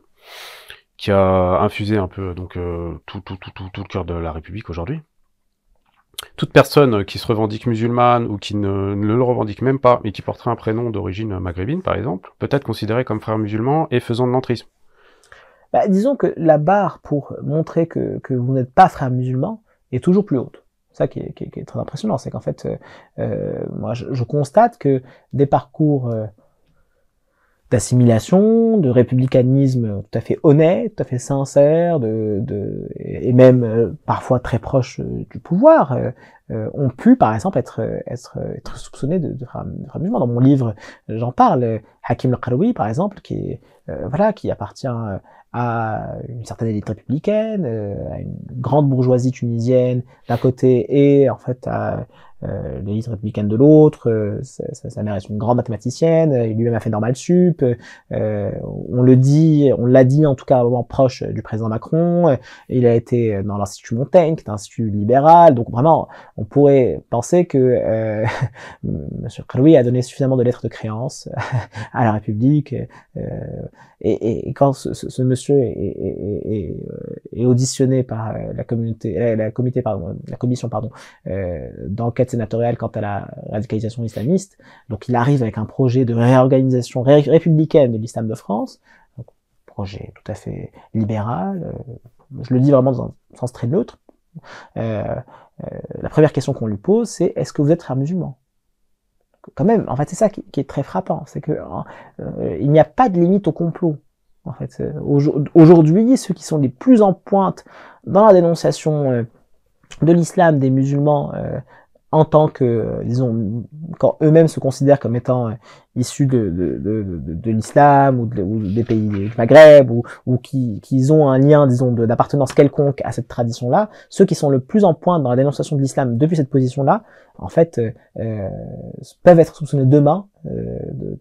infusé un peu donc tout le cœur de la République aujourd'hui. Toute personne qui se revendique musulmane ou qui ne le revendique même pas, mais qui porterait un prénom d'origine maghrébine, par exemple, peut être considéré comme frère musulman et faisant de l'entrisme. Bah, disons que la barre pour montrer que vous n'êtes pas frère musulman est toujours plus haute. Ça qui est très impressionnant, c'est qu'en fait, moi je constate que des parcours d'assimilation, de républicanisme tout à fait honnête, tout à fait sincère, et même parfois très proche du pouvoir, ont pu par exemple être soupçonnés de frères musulmans. Dans mon livre, j'en parle. Hakim al-Qaroui, par exemple, qui appartient à une certaine élite républicaine, à une grande bourgeoisie tunisienne d'un côté, et en fait à l'élite républicaine de l'autre. Sa mère est une grande mathématicienne, il lui-même a fait normal sup, on l'a dit en tout cas à un moment proche du président Macron, il a été dans l'Institut Montaigne, qui est un institut libéral, donc vraiment on pourrait penser que Monsieur Qaroui a donné suffisamment de lettres de créance à la République, et quand ce monsieur est auditionné par la commission d'enquête sénatoriale quant à la radicalisation islamiste, donc il arrive avec un projet de réorganisation républicaine de l'islam de France, donc projet tout à fait libéral, je le dis vraiment dans un sens très neutre. La première question qu'on lui pose, c'est: est-ce que vous êtes frère musulman? Quand même, en fait, c'est ça qui est très frappant, c'est que il n'y a pas de limite au complot. En fait, aujourd'hui, ceux qui sont les plus en pointe dans la dénonciation de l'islam, des musulmans, en tant que, disons, quand eux-mêmes se considèrent comme étant issus de l'islam ou des pays du Maghreb, ou qui ont un lien, disons, d'appartenance quelconque à cette tradition-là, ceux qui sont le plus en pointe dans la dénonciation de l'islam depuis cette position-là, en fait, peuvent être soupçonnés demain de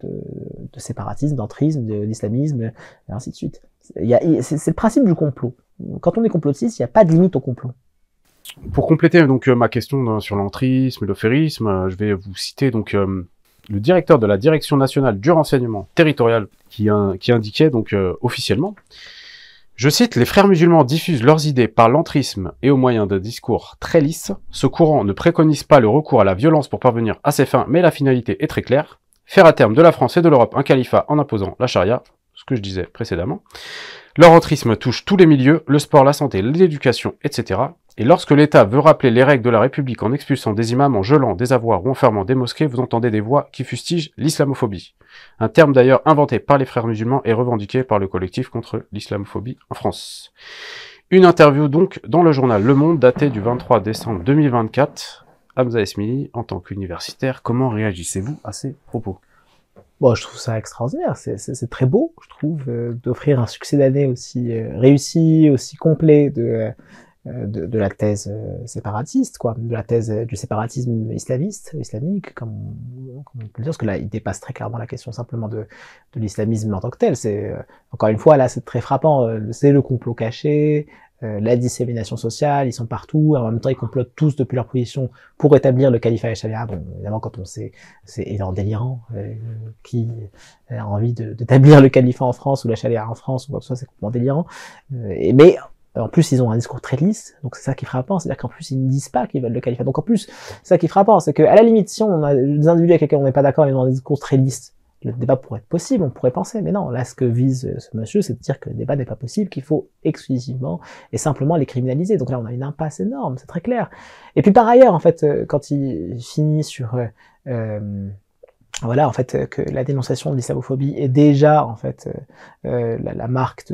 séparatisme, d'entrisme, d'islamisme, et ainsi de suite. C'est le principe du complot. Quand on est complotiste, il n'y a pas de limite au complot. Pour compléter donc ma question sur l'entrisme et le férisme, je vais vous citer donc le directeur de la Direction nationale du renseignement territorial qui indiquait donc officiellement, je cite: les frères musulmans diffusent leurs idées par l'entrisme et au moyen d'un discours très lisse. Ce courant ne préconise pas le recours à la violence pour parvenir à ses fins, mais la finalité est très claire: faire à terme de la France et de l'Europe un califat en imposant la charia, ce que je disais précédemment. Leur entrisme touche tous les milieux, le sport, la santé, l'éducation, etc. Et lorsque l'État veut rappeler les règles de la République en expulsant des imams, en gelant des avoirs ou en fermant des mosquées, vous entendez des voix qui fustigent l'islamophobie. Un terme d'ailleurs inventé par les frères musulmans et revendiqué par le collectif contre l'islamophobie en France. Une interview donc dans le journal Le Monde datée du 23 décembre 2024. Hamza Esmili, en tant qu'universitaire, comment réagissez-vous à ces propos ? Bon, je trouve ça extraordinaire, c'est très beau, je trouve, d'offrir un succès d'année aussi réussi, aussi complet de la thèse séparatiste, quoi, de la thèse du séparatisme islamique, comme on peut le dire, parce que là, il dépasse très clairement la question simplement de l'islamisme en tant que tel. C'est encore une fois, là, c'est très frappant, c'est le complot caché, la dissémination sociale, ils sont partout, en même temps ils complotent tous depuis leur position pour établir le califat et la charia. Bon, évidemment, quand on sait, c'est énormément délirant, qui a envie d'établir le califat en France ou la charia en France, ou quoi que ce soit, c'est complètement délirant. Mais en plus, ils ont un discours très lisse, donc c'est ça qui est frappant, c'est-à-dire qu'en plus, ils ne disent pas qu'ils veulent le califat. Donc en plus, c'est ça qui est frappant, c'est qu'à la limite, si on a des individus avec lesquels on n'est pas d'accord, ils ont un discours très lisse, le débat pourrait être possible, on pourrait penser, mais non, là, ce que vise ce monsieur, c'est de dire que le débat n'est pas possible, qu'il faut exclusivement et simplement les criminaliser. Donc là, on a une impasse énorme, c'est très clair. Et puis par ailleurs, en fait, quand il finit sur voilà, en fait, que la dénonciation de l'islamophobie est déjà, en fait, la marque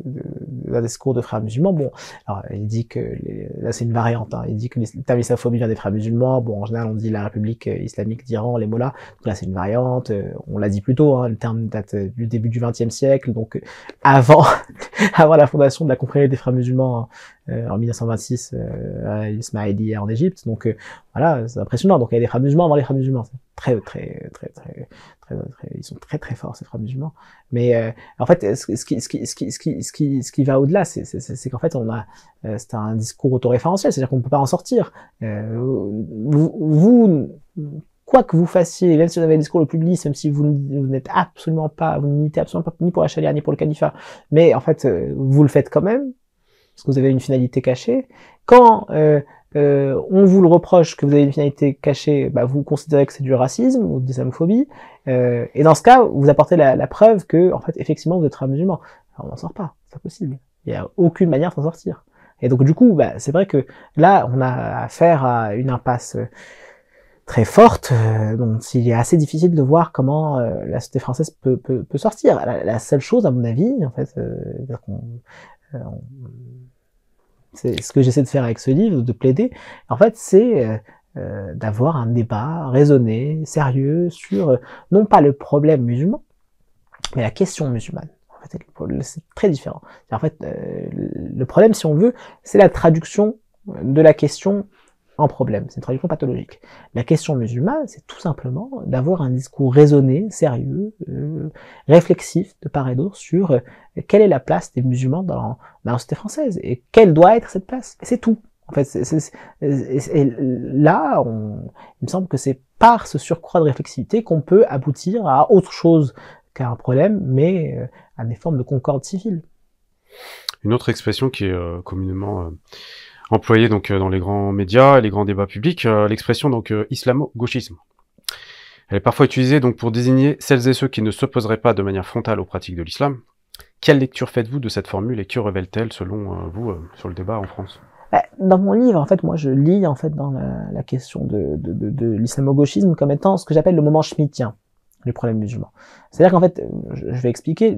d'un discours de frères musulmans. Bon, alors, il dit que, là, c'est une variante, hein, il dit que le terme islamophobie vient des frères musulmans. Bon, en général, on dit la République islamique d'Iran, les mots là. Donc là, c'est une variante. On l'a dit plus tôt, hein, le terme date du début du XXe siècle, donc avant, avant la fondation de la confrérie des frères musulmans en 1926 à l'Ismaïli en Égypte. Donc voilà, c'est impressionnant. Donc il y a des frères musulmans avant les frères musulmans. Ils sont très forts ces frères musulmans. Mais en fait, ce qui va au-delà, c'est qu'en fait on a c'est un discours autoréférentiel, c'est-à-dire qu'on ne peut pas en sortir. Vous, quoi que vous fassiez, même si vous avez le discours le plus lisse, même si vous n'êtes absolument pas, vous n'militez absolument pas ni pour la charia ni pour le califat, mais en fait vous le faites quand même parce que vous avez une finalité cachée. Quand on vous le reproche que vous avez une finalité cachée, bah, vous considérez que c'est du racisme ou de l'islamophobie, et dans ce cas, vous apportez la preuve que, en fait, effectivement, vous êtes un musulman. Alors, on n'en sort pas, c'est pas possible. Il n'y a aucune manière de s'en sortir. Et donc, du coup, bah, c'est vrai que là, on a affaire à une impasse très forte, dont il est assez difficile de voir comment la société française peut sortir. La seule chose, à mon avis, en fait, c'est ce que j'essaie de faire avec ce livre, de plaider, en fait, c'est d'avoir un débat raisonné, sérieux, sur non pas le problème musulman, mais la question musulmane. En fait, c'est très différent. En fait, le problème, si on veut, c'est la traduction de la question en problème. C'est une traduction pathologique. La question musulmane, c'est tout simplement d'avoir un discours raisonné, sérieux, réflexif, de part et d'autre, sur quelle est la place des musulmans dans la société française et quelle doit être cette place. Et c'est tout. En fait, et là, il me semble que c'est par ce surcroît de réflexivité qu'on peut aboutir à autre chose qu'à un problème, mais à des formes de concorde civile. Une autre expression qui est communément employée donc dans les grands médias et les grands débats publics, l'expression donc islamo-gauchisme. Elle est parfois utilisée donc pour désigner celles et ceux qui ne s'opposeraient pas de manière frontale aux pratiques de l'islam. Quelle lecture faites-vous de cette formule et que révèle-t-elle selon vous sur le débat en France ? Dans mon livre, en fait, moi, je lis en fait dans la question de l'islamo-gauchisme comme étant ce que j'appelle le moment schmittien du problème musulman. C'est-à-dire qu'en fait, je vais expliquer,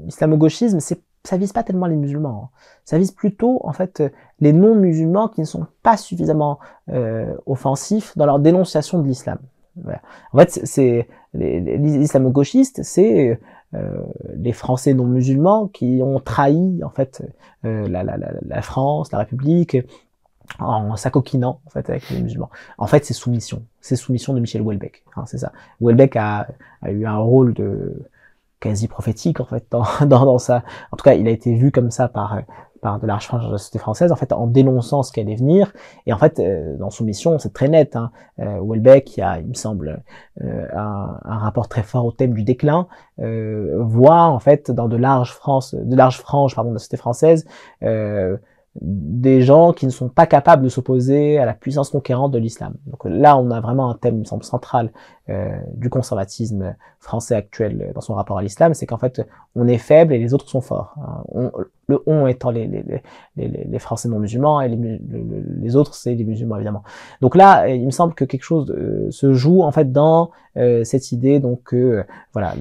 l'islamo-gauchisme, ça vise pas tellement les musulmans, hein. Ça vise plutôt en fait les non-musulmans qui ne sont pas suffisamment offensifs dans leur dénonciation de l'islam. Voilà. En fait, c'est les islamo-gauchistes, c'est les Français non musulmans qui ont trahi en fait la France, la République, en s'acoquinant en fait avec les musulmans. En fait, c'est soumission de Michel Houellebecq, hein, c'est ça. Houellebecq a eu un rôle de quasi prophétique en fait dans ça. En tout cas, il a été vu comme ça par de large frange de la société française, en fait, en dénonçant ce qui allait venir. Et en fait, dans Soumission, c'est très net. Hein. Houellebecq, il me semble, un rapport très fort au thème du déclin, voit en fait dans de larges franges de la société française des gens qui ne sont pas capables de s'opposer à la puissance conquérante de l'islam. Donc là, on a vraiment un thème, il me semble, central du conservatisme français actuel dans son rapport à l'islam, c'est qu'en fait, on est faible et les autres sont forts. Le on étant les Français non musulmans et les autres, c'est les musulmans, évidemment. Donc là, il me semble que quelque chose se joue en fait dans cette idée donc que voilà,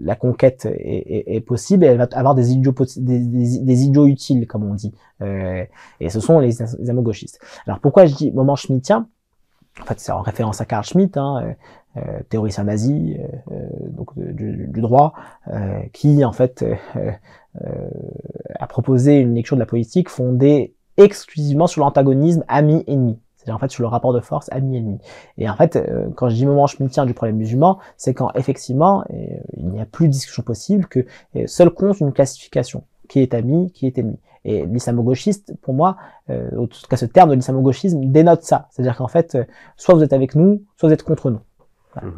la conquête est possible et elle va avoir des idiots utiles, comme on dit. Et ce sont les islamo-gauchistes. Alors pourquoi je dis moment schmittien ? En fait, c'est en référence à Carl Schmitt, hein, théoricien nazi, donc du droit, qui en fait a proposé une lecture de la politique fondée exclusivement sur l'antagonisme ami-ennemi. C'est-à-dire en fait sur le rapport de force ami-ennemi. Et en fait, quand je dis moment schmittien du problème musulman, c'est quand effectivement il n'y a plus de discussion possible, que seul compte une classification. Qui est ami, qui est ennemi. Et l'islamo-gauchiste, pour moi, en tout cas ce terme de l'islamo-gauchisme dénote ça. C'est-à-dire qu'en fait, soit vous êtes avec nous, soit vous êtes contre nous. Voilà.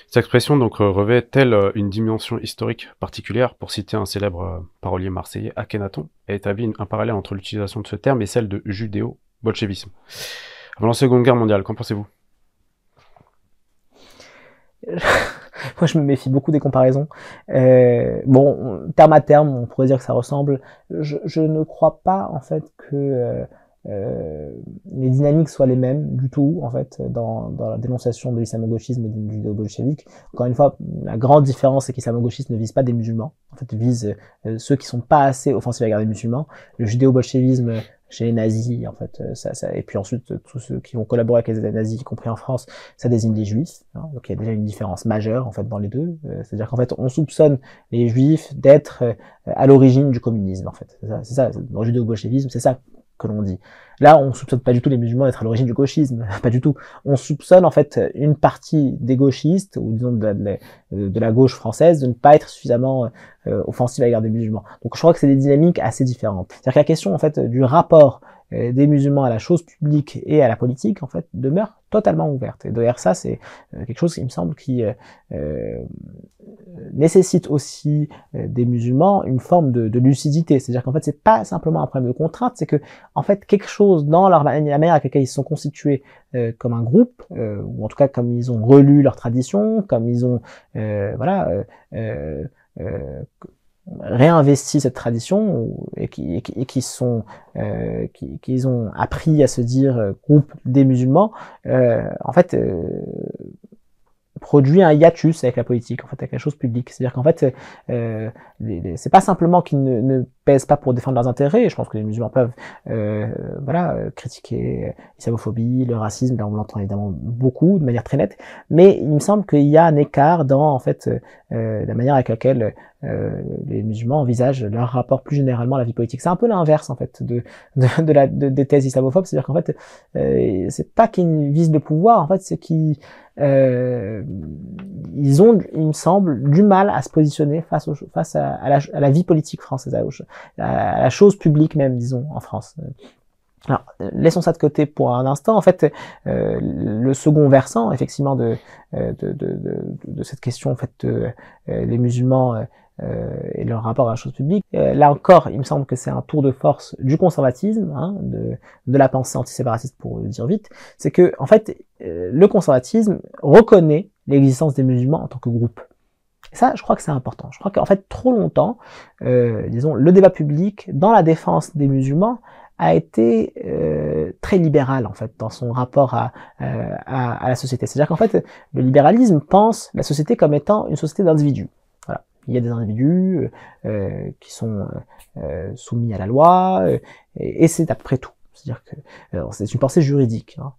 Cette expression donc revêt-elle une dimension historique particulière? Pour citer un célèbre parolier marseillais, Akhenaton a établi un parallèle entre l'utilisation de ce terme et celle de judéo-bolchevisme. Avant la Seconde Guerre mondiale, qu'en pensez-vous? Moi, je me méfie beaucoup des comparaisons. Bon, terme à terme, on pourrait dire que ça ressemble. Je ne crois pas, en fait, que les dynamiques soient les mêmes du tout, en fait, dans la dénonciation de l'islamo-gauchisme et du judéo-bolchevique. Encore une fois, la grande différence, c'est que l'islamo-gauchisme ne vise pas des musulmans. En fait, il vise ceux qui sont pas assez offensifs à l'égard des musulmans. Le judéo-bolchevisme, chez les nazis, en fait, et puis ensuite, tous ceux qui vont collaborer avec les nazis, y compris en France, ça désigne les juifs. Hein, donc il y a déjà une différence majeure, en fait, dans les deux. C'est-à-dire qu'en fait, on soupçonne les juifs d'être à l'origine du communisme, en fait. C'est ça, dans le judéo-bolchevisme, c'est ça que l'on dit. Là, on soupçonne pas du tout les musulmans d'être à l'origine du gauchisme, pas du tout. On soupçonne en fait une partie des gauchistes, ou disons de la gauche française, de ne pas être suffisamment offensive à l'égard des musulmans. Donc je crois que c'est des dynamiques assez différentes. C'est-à-dire que la question en fait du rapport des musulmans à la chose publique et à la politique, en fait, demeure totalement ouverte. Et d'ailleurs, ça, c'est quelque chose qui me semble qui nécessite aussi des musulmans une forme de lucidité. C'est-à-dire qu'en fait, c'est pas simplement un problème de contrainte, c'est que, en fait, quelque chose dans la manière avec laquelle ils se sont constitués comme un groupe, ou en tout cas comme ils ont relu leurs traditions, comme ils ont, réinvesti cette tradition et qu'ils ont appris à se dire groupe des musulmans, en fait, produit un hiatus avec la politique, en fait, avec la chose publique. C'est-à-dire qu'en fait, c'est pas simplement qu'ils ne pèsent pas pour défendre leurs intérêts. Je pense que les musulmans peuvent, critiquer l'islamophobie, le racisme. Là, on l'entend évidemment beaucoup, de manière très nette. Mais il me semble qu'il y a un écart dans, en fait, la manière avec laquelle les musulmans envisagent leur rapport plus généralement à la vie politique. C'est un peu l'inverse, en fait, des thèses islamophobes. C'est-à-dire qu'en fait, c'est pas qu'ils visent le pouvoir, en fait, c'est qu'ils ils ont, il me semble, du mal à se positionner face à la vie politique française, à la chose publique même, disons, en France. Alors, laissons ça de côté pour un instant. En fait, le second versant, effectivement, de cette question, en fait, les musulmans et leur rapport à la chose publique. Là encore, il me semble que c'est un tour de force du conservatisme, hein, de la pensée antiséparatiste, pour le dire vite. C'est que, en fait, le conservatisme reconnaît l'existence des musulmans en tant que groupe. Et ça, je crois que c'est important. Je crois qu'en fait, trop longtemps, disons, le débat public dans la défense des musulmans a été très libéral, en fait, dans son rapport à la société. C'est-à-dire qu'en fait, le libéralisme pense la société comme étant une société d'individus. Voilà. Il y a des individus qui sont soumis à la loi, et c'est à peu près tout. C'est-à-dire que c'est une pensée juridique. Hein.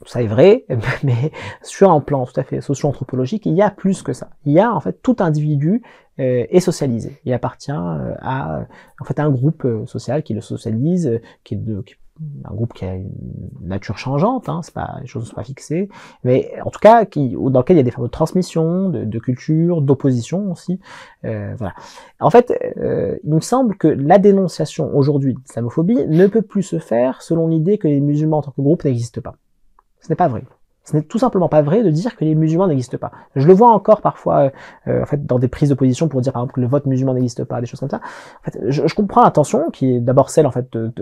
Tout ça est vrai, mais sur un plan tout à fait socio-anthropologique, il y a plus que ça. Il y a en fait tout individu est socialisé. Il appartient à en fait un groupe social qui le socialise, qui est un groupe qui a une nature changeante, hein, c'est pas, les choses ne sont pas fixées, mais en tout cas dans lequel il y a des formes de transmission, de culture, d'opposition aussi. Voilà. En fait, il me semble que la dénonciation aujourd'hui de l'islamophobie ne peut plus se faire selon l'idée que les musulmans en tant que groupe n'existent pas. Ce n'est pas vrai. Ce n'est tout simplement pas vrai de dire que les musulmans n'existent pas. Je le vois encore parfois, en fait, dans des prises de position pour dire par exemple que le vote musulman n'existe pas, des choses comme ça. En fait, je comprends l'intention qui est d'abord celle en fait de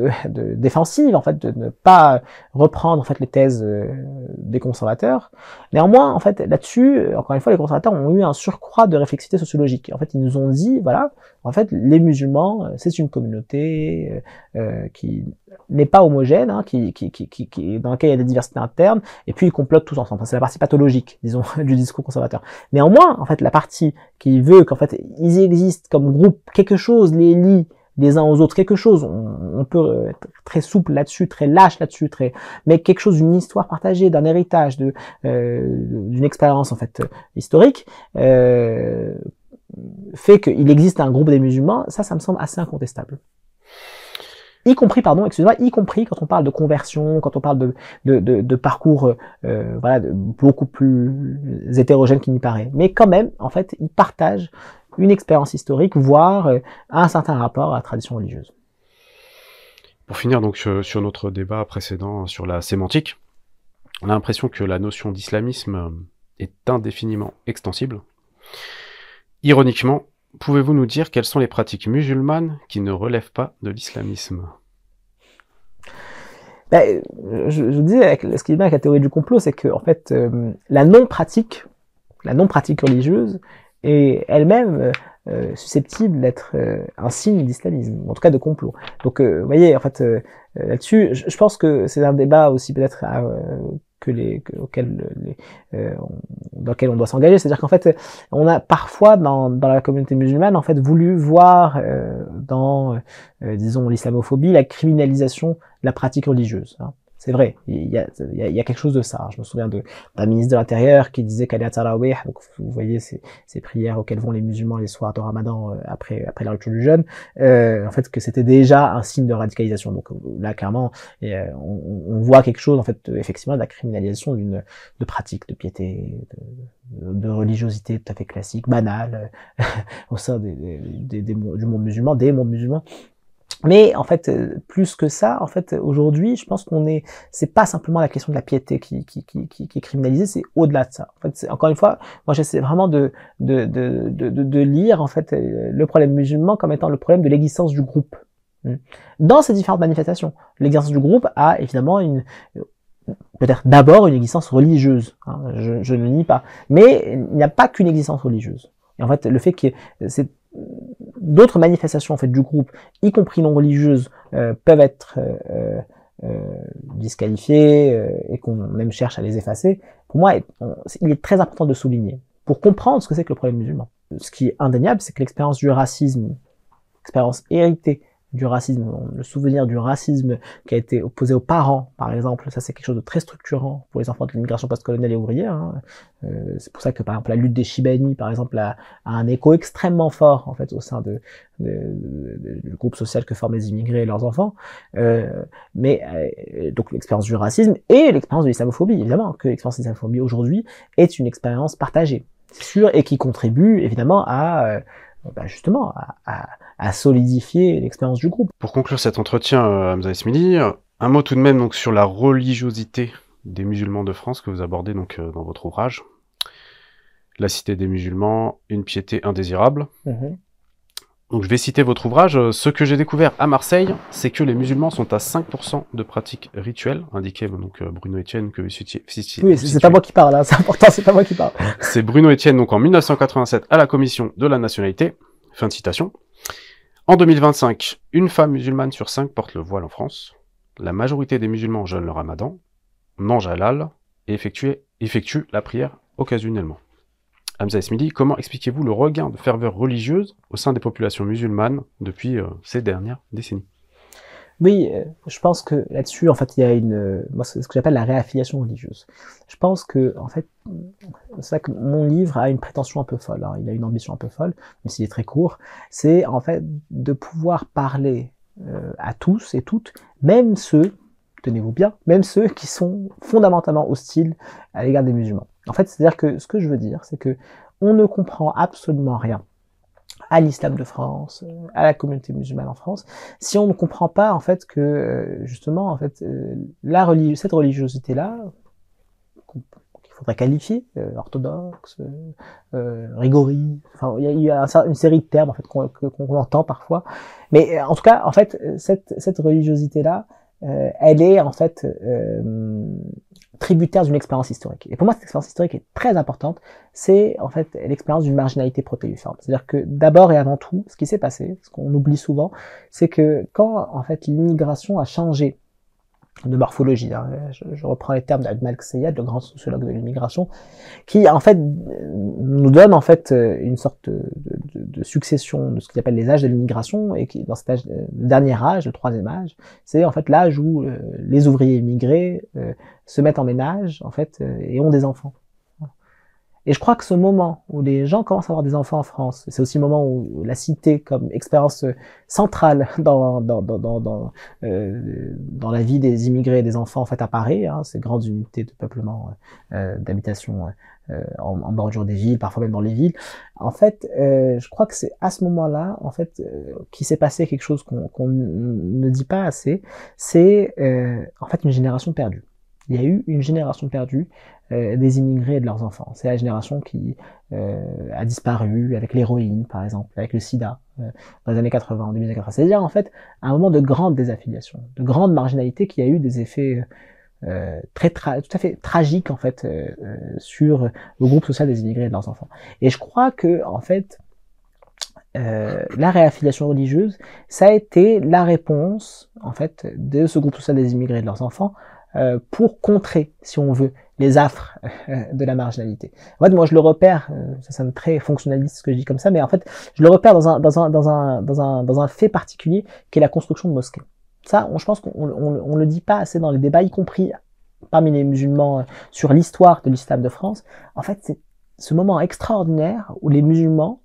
défensive, en fait, de ne pas reprendre en fait les thèses des conservateurs. Néanmoins, en fait, là-dessus, encore une fois, les conservateurs ont eu un surcroît de réflexivité sociologique. En fait, ils nous ont dit, voilà, en fait, les musulmans, c'est une communauté qui n'est pas homogène, hein, dans laquelle il y a des diversités internes, et puis ils complotent tous ensemble. Enfin, c'est la partie pathologique, disons, du discours conservateur. Néanmoins, en fait, la partie qui veut qu'en fait, ils existent comme groupe, quelque chose les lie les uns aux autres, quelque chose, on peut être très souple là-dessus, très lâche là-dessus, mais quelque chose d'une histoire partagée, d'un héritage, d'une expérience, en fait, historique, fait qu'il existe un groupe des musulmans, ça me semble assez incontestable. Y compris quand on parle de conversion, quand on parle de parcours beaucoup plus hétérogène qu'il n'y paraît. Mais quand même, en fait, ils partagent une expérience historique, voire un certain rapport à la tradition religieuse. Pour finir donc sur notre débat précédent sur la sémantique, on a l'impression que la notion d'islamisme est indéfiniment extensible. Ironiquement, pouvez-vous nous dire quelles sont les pratiques musulmanes qui ne relèvent pas de l'islamisme? Je disais, ce qui est bien avec la théorie du complot, c'est que en fait, la non-pratique religieuse est elle-même susceptible d'être un signe d'islamisme, en tout cas de complot. Donc, vous voyez, en fait, là-dessus, je pense que c'est un débat aussi peut-être dans lequel on doit s'engager. C'est-à-dire qu'en fait, on a parfois dans la communauté musulmane en fait voulu voir dans disons l'islamophobie la criminalisation de la pratique religieuse. Hein. C'est vrai, il y a quelque chose de ça. Je me souviens d'un ministre de l'Intérieur qui disait qu'à Tarawih, donc vous voyez ces prières auxquelles vont les musulmans les soirs de Ramadan après la rupture du jeûne, en fait que c'était déjà un signe de radicalisation. Donc là clairement, on voit quelque chose en fait effectivement de la criminalisation de pratique de piété, de religiosité tout à fait classique, banale au sein du monde musulman, des mondes musulmans. Mais en fait, plus que ça, en fait, aujourd'hui, je pense c'est pas simplement la question de la piété qui est criminalisée, c'est au-delà de ça. En fait, encore une fois, moi j'essaie vraiment de lire en fait le problème musulman comme étant le problème de l'existence du groupe. Dans ces différentes manifestations, l'existence du groupe a évidemment peut-être d'abord une existence religieuse. Hein, je ne le nie pas, mais il n'y a pas qu'une existence religieuse. Et en fait, le fait que d'autres manifestations en fait du groupe, y compris non religieuses, peuvent être disqualifiées et qu'on même cherche à les effacer, pour moi, il est très important de souligner pour comprendre ce que c'est que le problème musulman. Ce qui est indéniable, c'est que l'expérience du racisme, l'expérience héritée du racisme, le souvenir du racisme qui a été opposé aux parents, par exemple, ça c'est quelque chose de très structurant pour les enfants de l'immigration postcoloniale et ouvrière. Hein. C'est pour ça que par exemple la lutte des Chibani, par exemple, a un écho extrêmement fort en fait au sein du groupe social que forment les immigrés et leurs enfants. Donc l'expérience du racisme et l'expérience de l'islamophobie, évidemment, que l'expérience de l'islamophobie aujourd'hui est une expérience partagée, c'est sûr, et qui contribue évidemment à justement à solidifier l'expérience du groupe. Pour conclure cet entretien, Hamza Esmili, un mot tout de même donc sur la religiosité des musulmans de France que vous abordez donc dans votre ouvrage. La cité des musulmans, une piété indésirable. Donc je vais citer votre ouvrage. Ce que j'ai découvert à Marseille, c'est que les musulmans sont à 5% de pratiques rituelles, indiquait donc Bruno Etienne que vous citiez. Oui, c'est pas moi qui parle, hein, c'est important, c'est pas moi qui parle. C'est Bruno Etienne donc en 1987 à la commission de la nationalité. Fin de citation. En 2025, une femme musulmane sur 5 porte le voile en France. La majorité des musulmans jeûnent le ramadan, mangent halal et effectuent la prière occasionnellement. Hamza Esmili, comment expliquez-vous le regain de ferveur religieuse au sein des populations musulmanes depuis ces dernières décennies? Oui, je pense que là-dessus, en fait, il y a moi, c'est ce que j'appelle la réaffiliation religieuse. Je pense que, en fait, c'est ça que mon livre a une prétention un peu folle, hein, il a une ambition un peu folle, même s'il est très court, c'est en fait de pouvoir parler à tous et toutes, même ceux, tenez-vous bien, même ceux qui sont fondamentalement hostiles à l'égard des musulmans. En fait, c'est-à-dire que ce que je veux dire, c'est que on ne comprend absolument rien à l'islam de France, à la communauté musulmane en France, si on ne comprend pas en fait que justement en fait cette religiosité-là qu'il faudrait qualifier orthodoxe, rigori, enfin il y a une série de termes en fait qu'on entend parfois, mais en tout cas en fait cette religiosité-là elle est en fait tributaire d'une expérience historique. Et pour moi, cette expérience historique est très importante. C'est en fait l'expérience d'une marginalité protéiforme. C'est-à-dire que d'abord et avant tout, ce qui s'est passé, ce qu'on oublie souvent, c'est que quand en fait l'immigration a changé de morphologie, hein, je reprends les termes d'Ahmed Seyed, le grand sociologue de l'immigration, qui en fait nous donne en fait une sorte de succession de ce qu'il appelle les âges de l'immigration, et qui dans cet âge, le dernier âge, le troisième âge, c'est en fait l'âge où les ouvriers immigrés se mettent en ménage en fait et ont des enfants. Et je crois que ce moment où les gens commencent à avoir des enfants en France, c'est aussi le moment où la cité, comme expérience centrale dans la vie des immigrés et des enfants, en fait, apparaît, hein, ces grandes unités de peuplement, d'habitation en bordure des villes, parfois même dans les villes. En fait, je crois que c'est à ce moment-là, en fait, qu'il s'est passé quelque chose qu'on ne dit pas assez. C'est en fait une génération perdue. Il y a eu une génération perdue des immigrés et de leurs enfants. C'est la génération qui a disparu avec l'héroïne, par exemple, avec le sida, dans les années 80, en 2080. C'est-à-dire, en fait, un moment de grande désaffiliation, de grande marginalité qui a eu des effets tout à fait tragique en fait sur le groupe social des immigrés et de leurs enfants. Et je crois que en fait la réaffiliation religieuse, ça a été la réponse en fait de ce groupe social des immigrés et de leurs enfants pour contrer, si on veut, les affres de la marginalité. En fait, moi, je le repère, ça sonne très fonctionnaliste ce que je dis comme ça, mais en fait, je le repère dans un fait particulier qui est la construction de mosquées. Ça, je pense qu'on le dit pas assez dans les débats, y compris parmi les musulmans sur l'histoire de l'islam de France. En fait, c'est ce moment extraordinaire où les musulmans,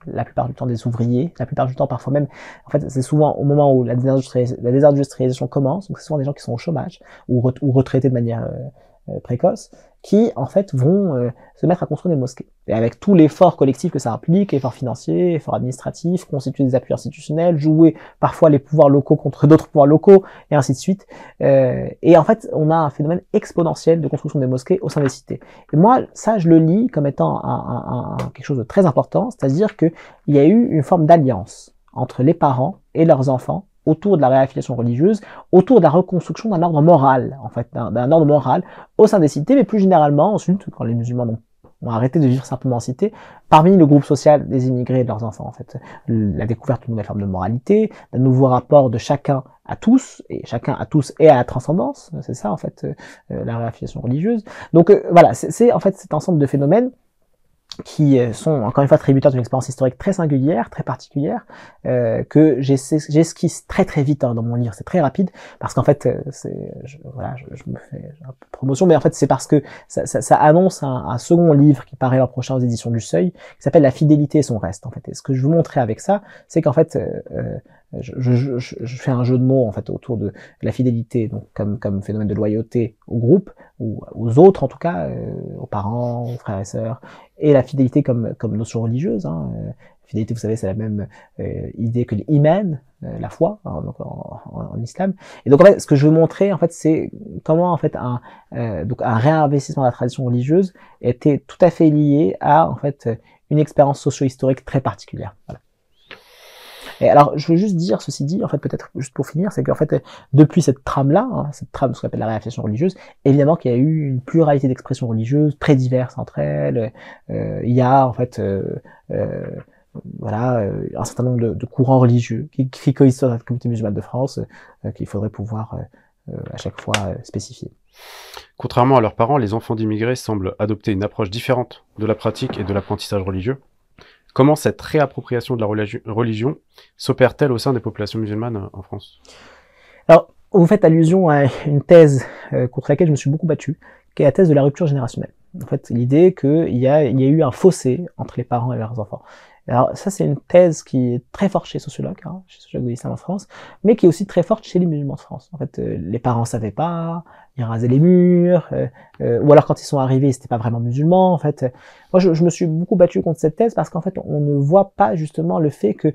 la plupart du temps des ouvriers, la plupart du temps parfois même, en fait c'est souvent au moment où la désindustrialisation commence, donc c'est souvent des gens qui sont au chômage ou retraités de manière précoce, qui en fait vont se mettre à construire des mosquées. Et avec tout l'effort collectif que ça implique, effort financier, effort administratif, constituer des appuis institutionnels, jouer parfois les pouvoirs locaux contre d'autres pouvoirs locaux, et ainsi de suite. Et en fait, on a un phénomène exponentiel de construction des mosquées au sein des cités. Et moi, ça, je le lis comme étant quelque chose de très important, c'est-à-dire qu'il y a eu une forme d'alliance entre les parents et leurs enfants autour de la réaffiliation religieuse, autour de la reconstruction d'un ordre moral, en fait, d'un ordre moral au sein des cités, mais plus généralement, ensuite, quand les musulmans ont arrêté de vivre simplement en cité, parmi le groupe social des immigrés et de leurs enfants, en fait. La découverte d'une nouvelle forme de moralité, d'un nouveau rapport de chacun à tous et à la transcendance, c'est ça, en fait, la réaffiliation religieuse. Donc, voilà, c'est en fait cet ensemble de phénomènes qui sont encore une fois tributaires d'une expérience historique très singulière, très particulière, que j'esquisse très très vite dans mon livre, c'est très rapide, parce qu'en fait, je me fais un peu de promotion, mais en fait c'est parce que ça annonce un second livre qui paraît l'an prochain aux éditions du Seuil, qui s'appelle La fidélité et son reste, en fait. Et ce que je veux montrer avec ça, c'est qu'en fait, je fais un jeu de mots en fait autour de la fidélité, donc comme phénomène de loyauté au groupe ou aux autres en tout cas, aux parents, aux frères et sœurs, et la fidélité comme notion religieuse. Fidélité, vous savez, c'est la même idée que l'iman, la foi, donc en islam. Et donc en fait, ce que je veux montrer en fait, c'est comment en fait donc un réinvestissement de la tradition religieuse était tout à fait lié à en fait une expérience socio-historique très particulière. Voilà. Et alors, je veux juste dire, ceci dit, en fait, peut-être juste pour finir, c'est qu'en fait, depuis cette trame-là, cette trame, ce qu'on appelle la réaffiliation religieuse, évidemment qu'il y a eu une pluralité d'expressions religieuses très diverses entre elles. Il y a, en fait, voilà, un certain nombre de courants religieux qui coexistent dans la communauté musulmane de France, qu'il faudrait pouvoir à chaque fois spécifier. Contrairement à leurs parents, les enfants d'immigrés semblent adopter une approche différente de la pratique et de l'apprentissage religieux. Comment cette réappropriation de la religion s'opère-t-elle au sein des populations musulmanes en France? Alors, vous faites allusion à une thèse contre laquelle je me suis beaucoup battu, qui est la thèse de la rupture générationnelle. En fait, l'idée qu'il y a eu un fossé entre les parents et leurs enfants. Alors ça, c'est une thèse qui est très forte chez les sociologues, chez les sociologues de l'islam en France, mais qui est aussi très forte chez les musulmans de France. En fait, les parents savaient pas, ils rasaient les murs, ou alors quand ils sont arrivés, c'était pas vraiment musulmans. En fait, moi, je me suis beaucoup battu contre cette thèse parce qu'en fait, on ne voit pas justement le fait que,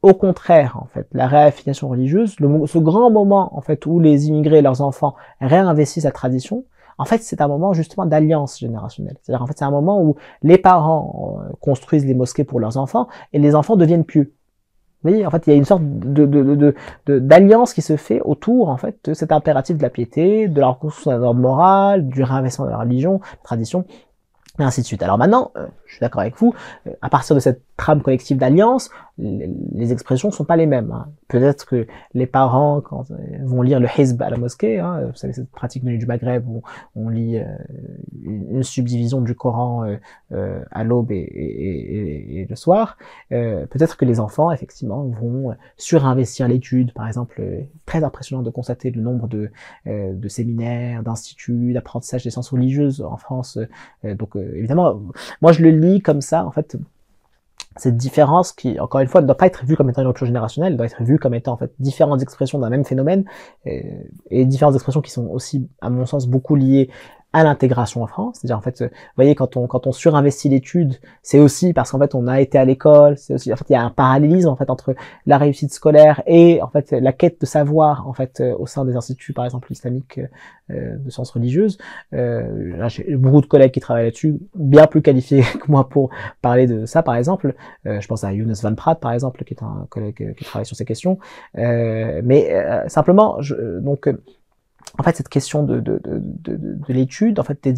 au contraire, en fait, la réaffiliation religieuse, ce grand moment en fait où les immigrés et leurs enfants réinvestissent la tradition, en fait, c'est un moment justement d'alliance générationnelle. C'est-à-dire, en fait, c'est un moment où les parents construisent les mosquées pour leurs enfants et les enfants deviennent pieux. Vous voyez, en fait, il y a une sorte d'alliance qui se fait autour, en fait, de cet impératif de la piété, de la reconstruction d'un ordre moral, du réinvestissement de la religion, de la tradition, et ainsi de suite. Alors maintenant, je suis d'accord avec vous, à partir de cette trame collective d'alliance, les expressions sont pas les mêmes. Peut-être que les parents, quand vont lire le hizb à la mosquée, vous savez, cette pratique venue du Maghreb où on lit une subdivision du Coran à l'aube et le soir, peut-être que les enfants, effectivement, vont surinvestir l'étude. Par exemple, très impressionnant de constater le nombre de séminaires, d'instituts, d'apprentissage des sciences religieuses en France. Donc évidemment, moi je le lis comme ça, en fait, cette différence qui, encore une fois, ne doit pas être vue comme étant une rupture générationnelle, elle doit être vue comme étant en fait différentes expressions d'un même phénomène, et différentes expressions qui sont aussi, à mon sens, beaucoup liées à l'intégration en France. C'est-à-dire, en fait, vous voyez, quand on surinvestit l'étude, c'est aussi parce qu'en fait, on a été à l'école, c'est aussi, en fait, il y a un parallélisme, en fait, entre la réussite scolaire et, en fait, la quête de savoir, en fait, au sein des instituts, par exemple, islamiques, de sciences religieuses. J'ai beaucoup de collègues qui travaillent là-dessus, bien plus qualifiés que moi pour parler de ça, par exemple. Je pense à Younes Van Praat, par exemple, qui est un collègue qui travaille sur ces questions. Mais simplement, donc, en fait, cette question de l'étude, en fait,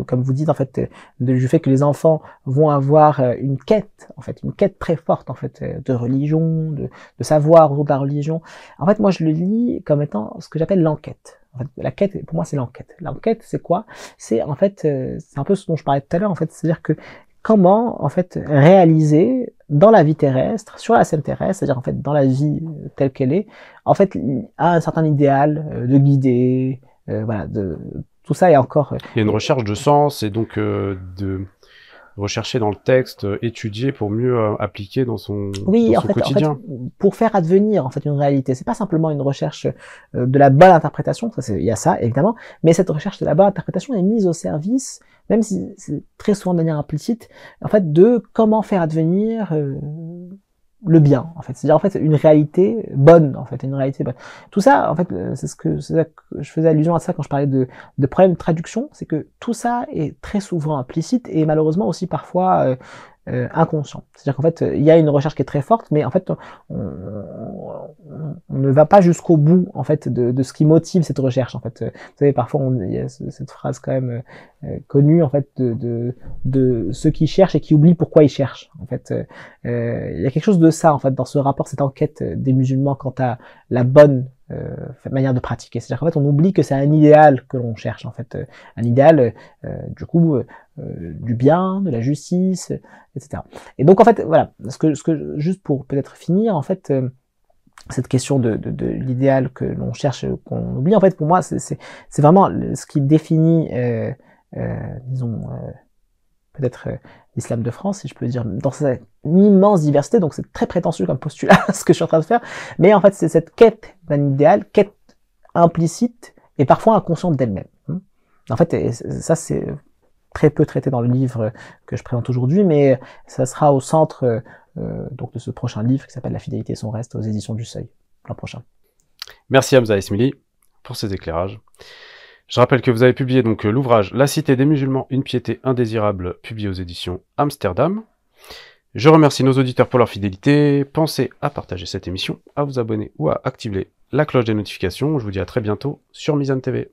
comme vous dites, en fait, du fait que les enfants vont avoir une quête, en fait, une quête très forte, en fait, de religion, de savoir autour de la religion. En fait, moi, je le lis comme étant ce que j'appelle l'enquête. En fait, la quête, pour moi, c'est l'enquête. L'enquête, c'est quoi? C'est, en fait, c'est un peu ce dont je parlais tout à l'heure, en fait, c'est-à-dire que comment, en fait, réaliser dans la vie terrestre, sur la scène terrestre, c'est-à-dire, en fait, dans la vie telle qu'elle est, en fait, à un certain idéal de guider, voilà, tout ça est encore... Il y a une recherche de sens et donc de rechercher dans le texte, étudier pour mieux appliquer dans son, oui, dans son quotidien. En fait, pour faire advenir en fait une réalité, c'est pas simplement une recherche de la bonne interprétation, il y a ça évidemment, mais cette recherche de la bonne interprétation est mise au service, même si c'est très souvent de manière implicite, en fait, de comment faire advenir le bien, en fait, c'est-à-dire en fait une réalité bonne, en fait, une réalité bonne. Tout ça, en fait, c'est ça que je faisais allusion à ça quand je parlais de problème de traduction, c'est que tout ça est très souvent implicite et malheureusement aussi parfois inconscient. C'est-à-dire qu'en fait, il y a une recherche qui est très forte, mais en fait, on ne va pas jusqu'au bout en fait de ce qui motive cette recherche. En fait, vous savez, parfois il y a cette phrase quand même connue en fait de ceux qui cherchent et qui oublient pourquoi ils cherchent. En fait, il y a quelque chose de ça en fait dans ce rapport, cette enquête des musulmans quant à la bonne manière de pratiquer. C'est-à-dire qu'en fait, on oublie que c'est un idéal que l'on cherche, en fait, un idéal, du coup, du bien, de la justice, etc. Et donc, en fait, voilà, juste pour peut-être finir, en fait, cette question de l'idéal que l'on cherche, qu'on oublie, en fait, pour moi, c'est vraiment ce qui définit, disons, peut-être l'islam de France, si je peux dire, dans sa immense diversité, donc c'est très prétentieux comme postulat, ce que je suis en train de faire, mais en fait, c'est cette quête d'un idéal, quête implicite et parfois inconsciente d'elle-même. En fait, ça, c'est très peu traité dans le livre que je présente aujourd'hui, mais ça sera au centre donc de ce prochain livre qui s'appelle La fidélité et son reste aux éditions du Seuil, l'an prochain. Merci Hamza Esmili pour ces éclairages. Je rappelle que vous avez publié donc l'ouvrage La cité des musulmans, une piété indésirable, publié aux éditions Amsterdam. Je remercie nos auditeurs pour leur fidélité. Pensez à partager cette émission, à vous abonner ou à activer la cloche des notifications. Je vous dis à très bientôt sur Mizan TV.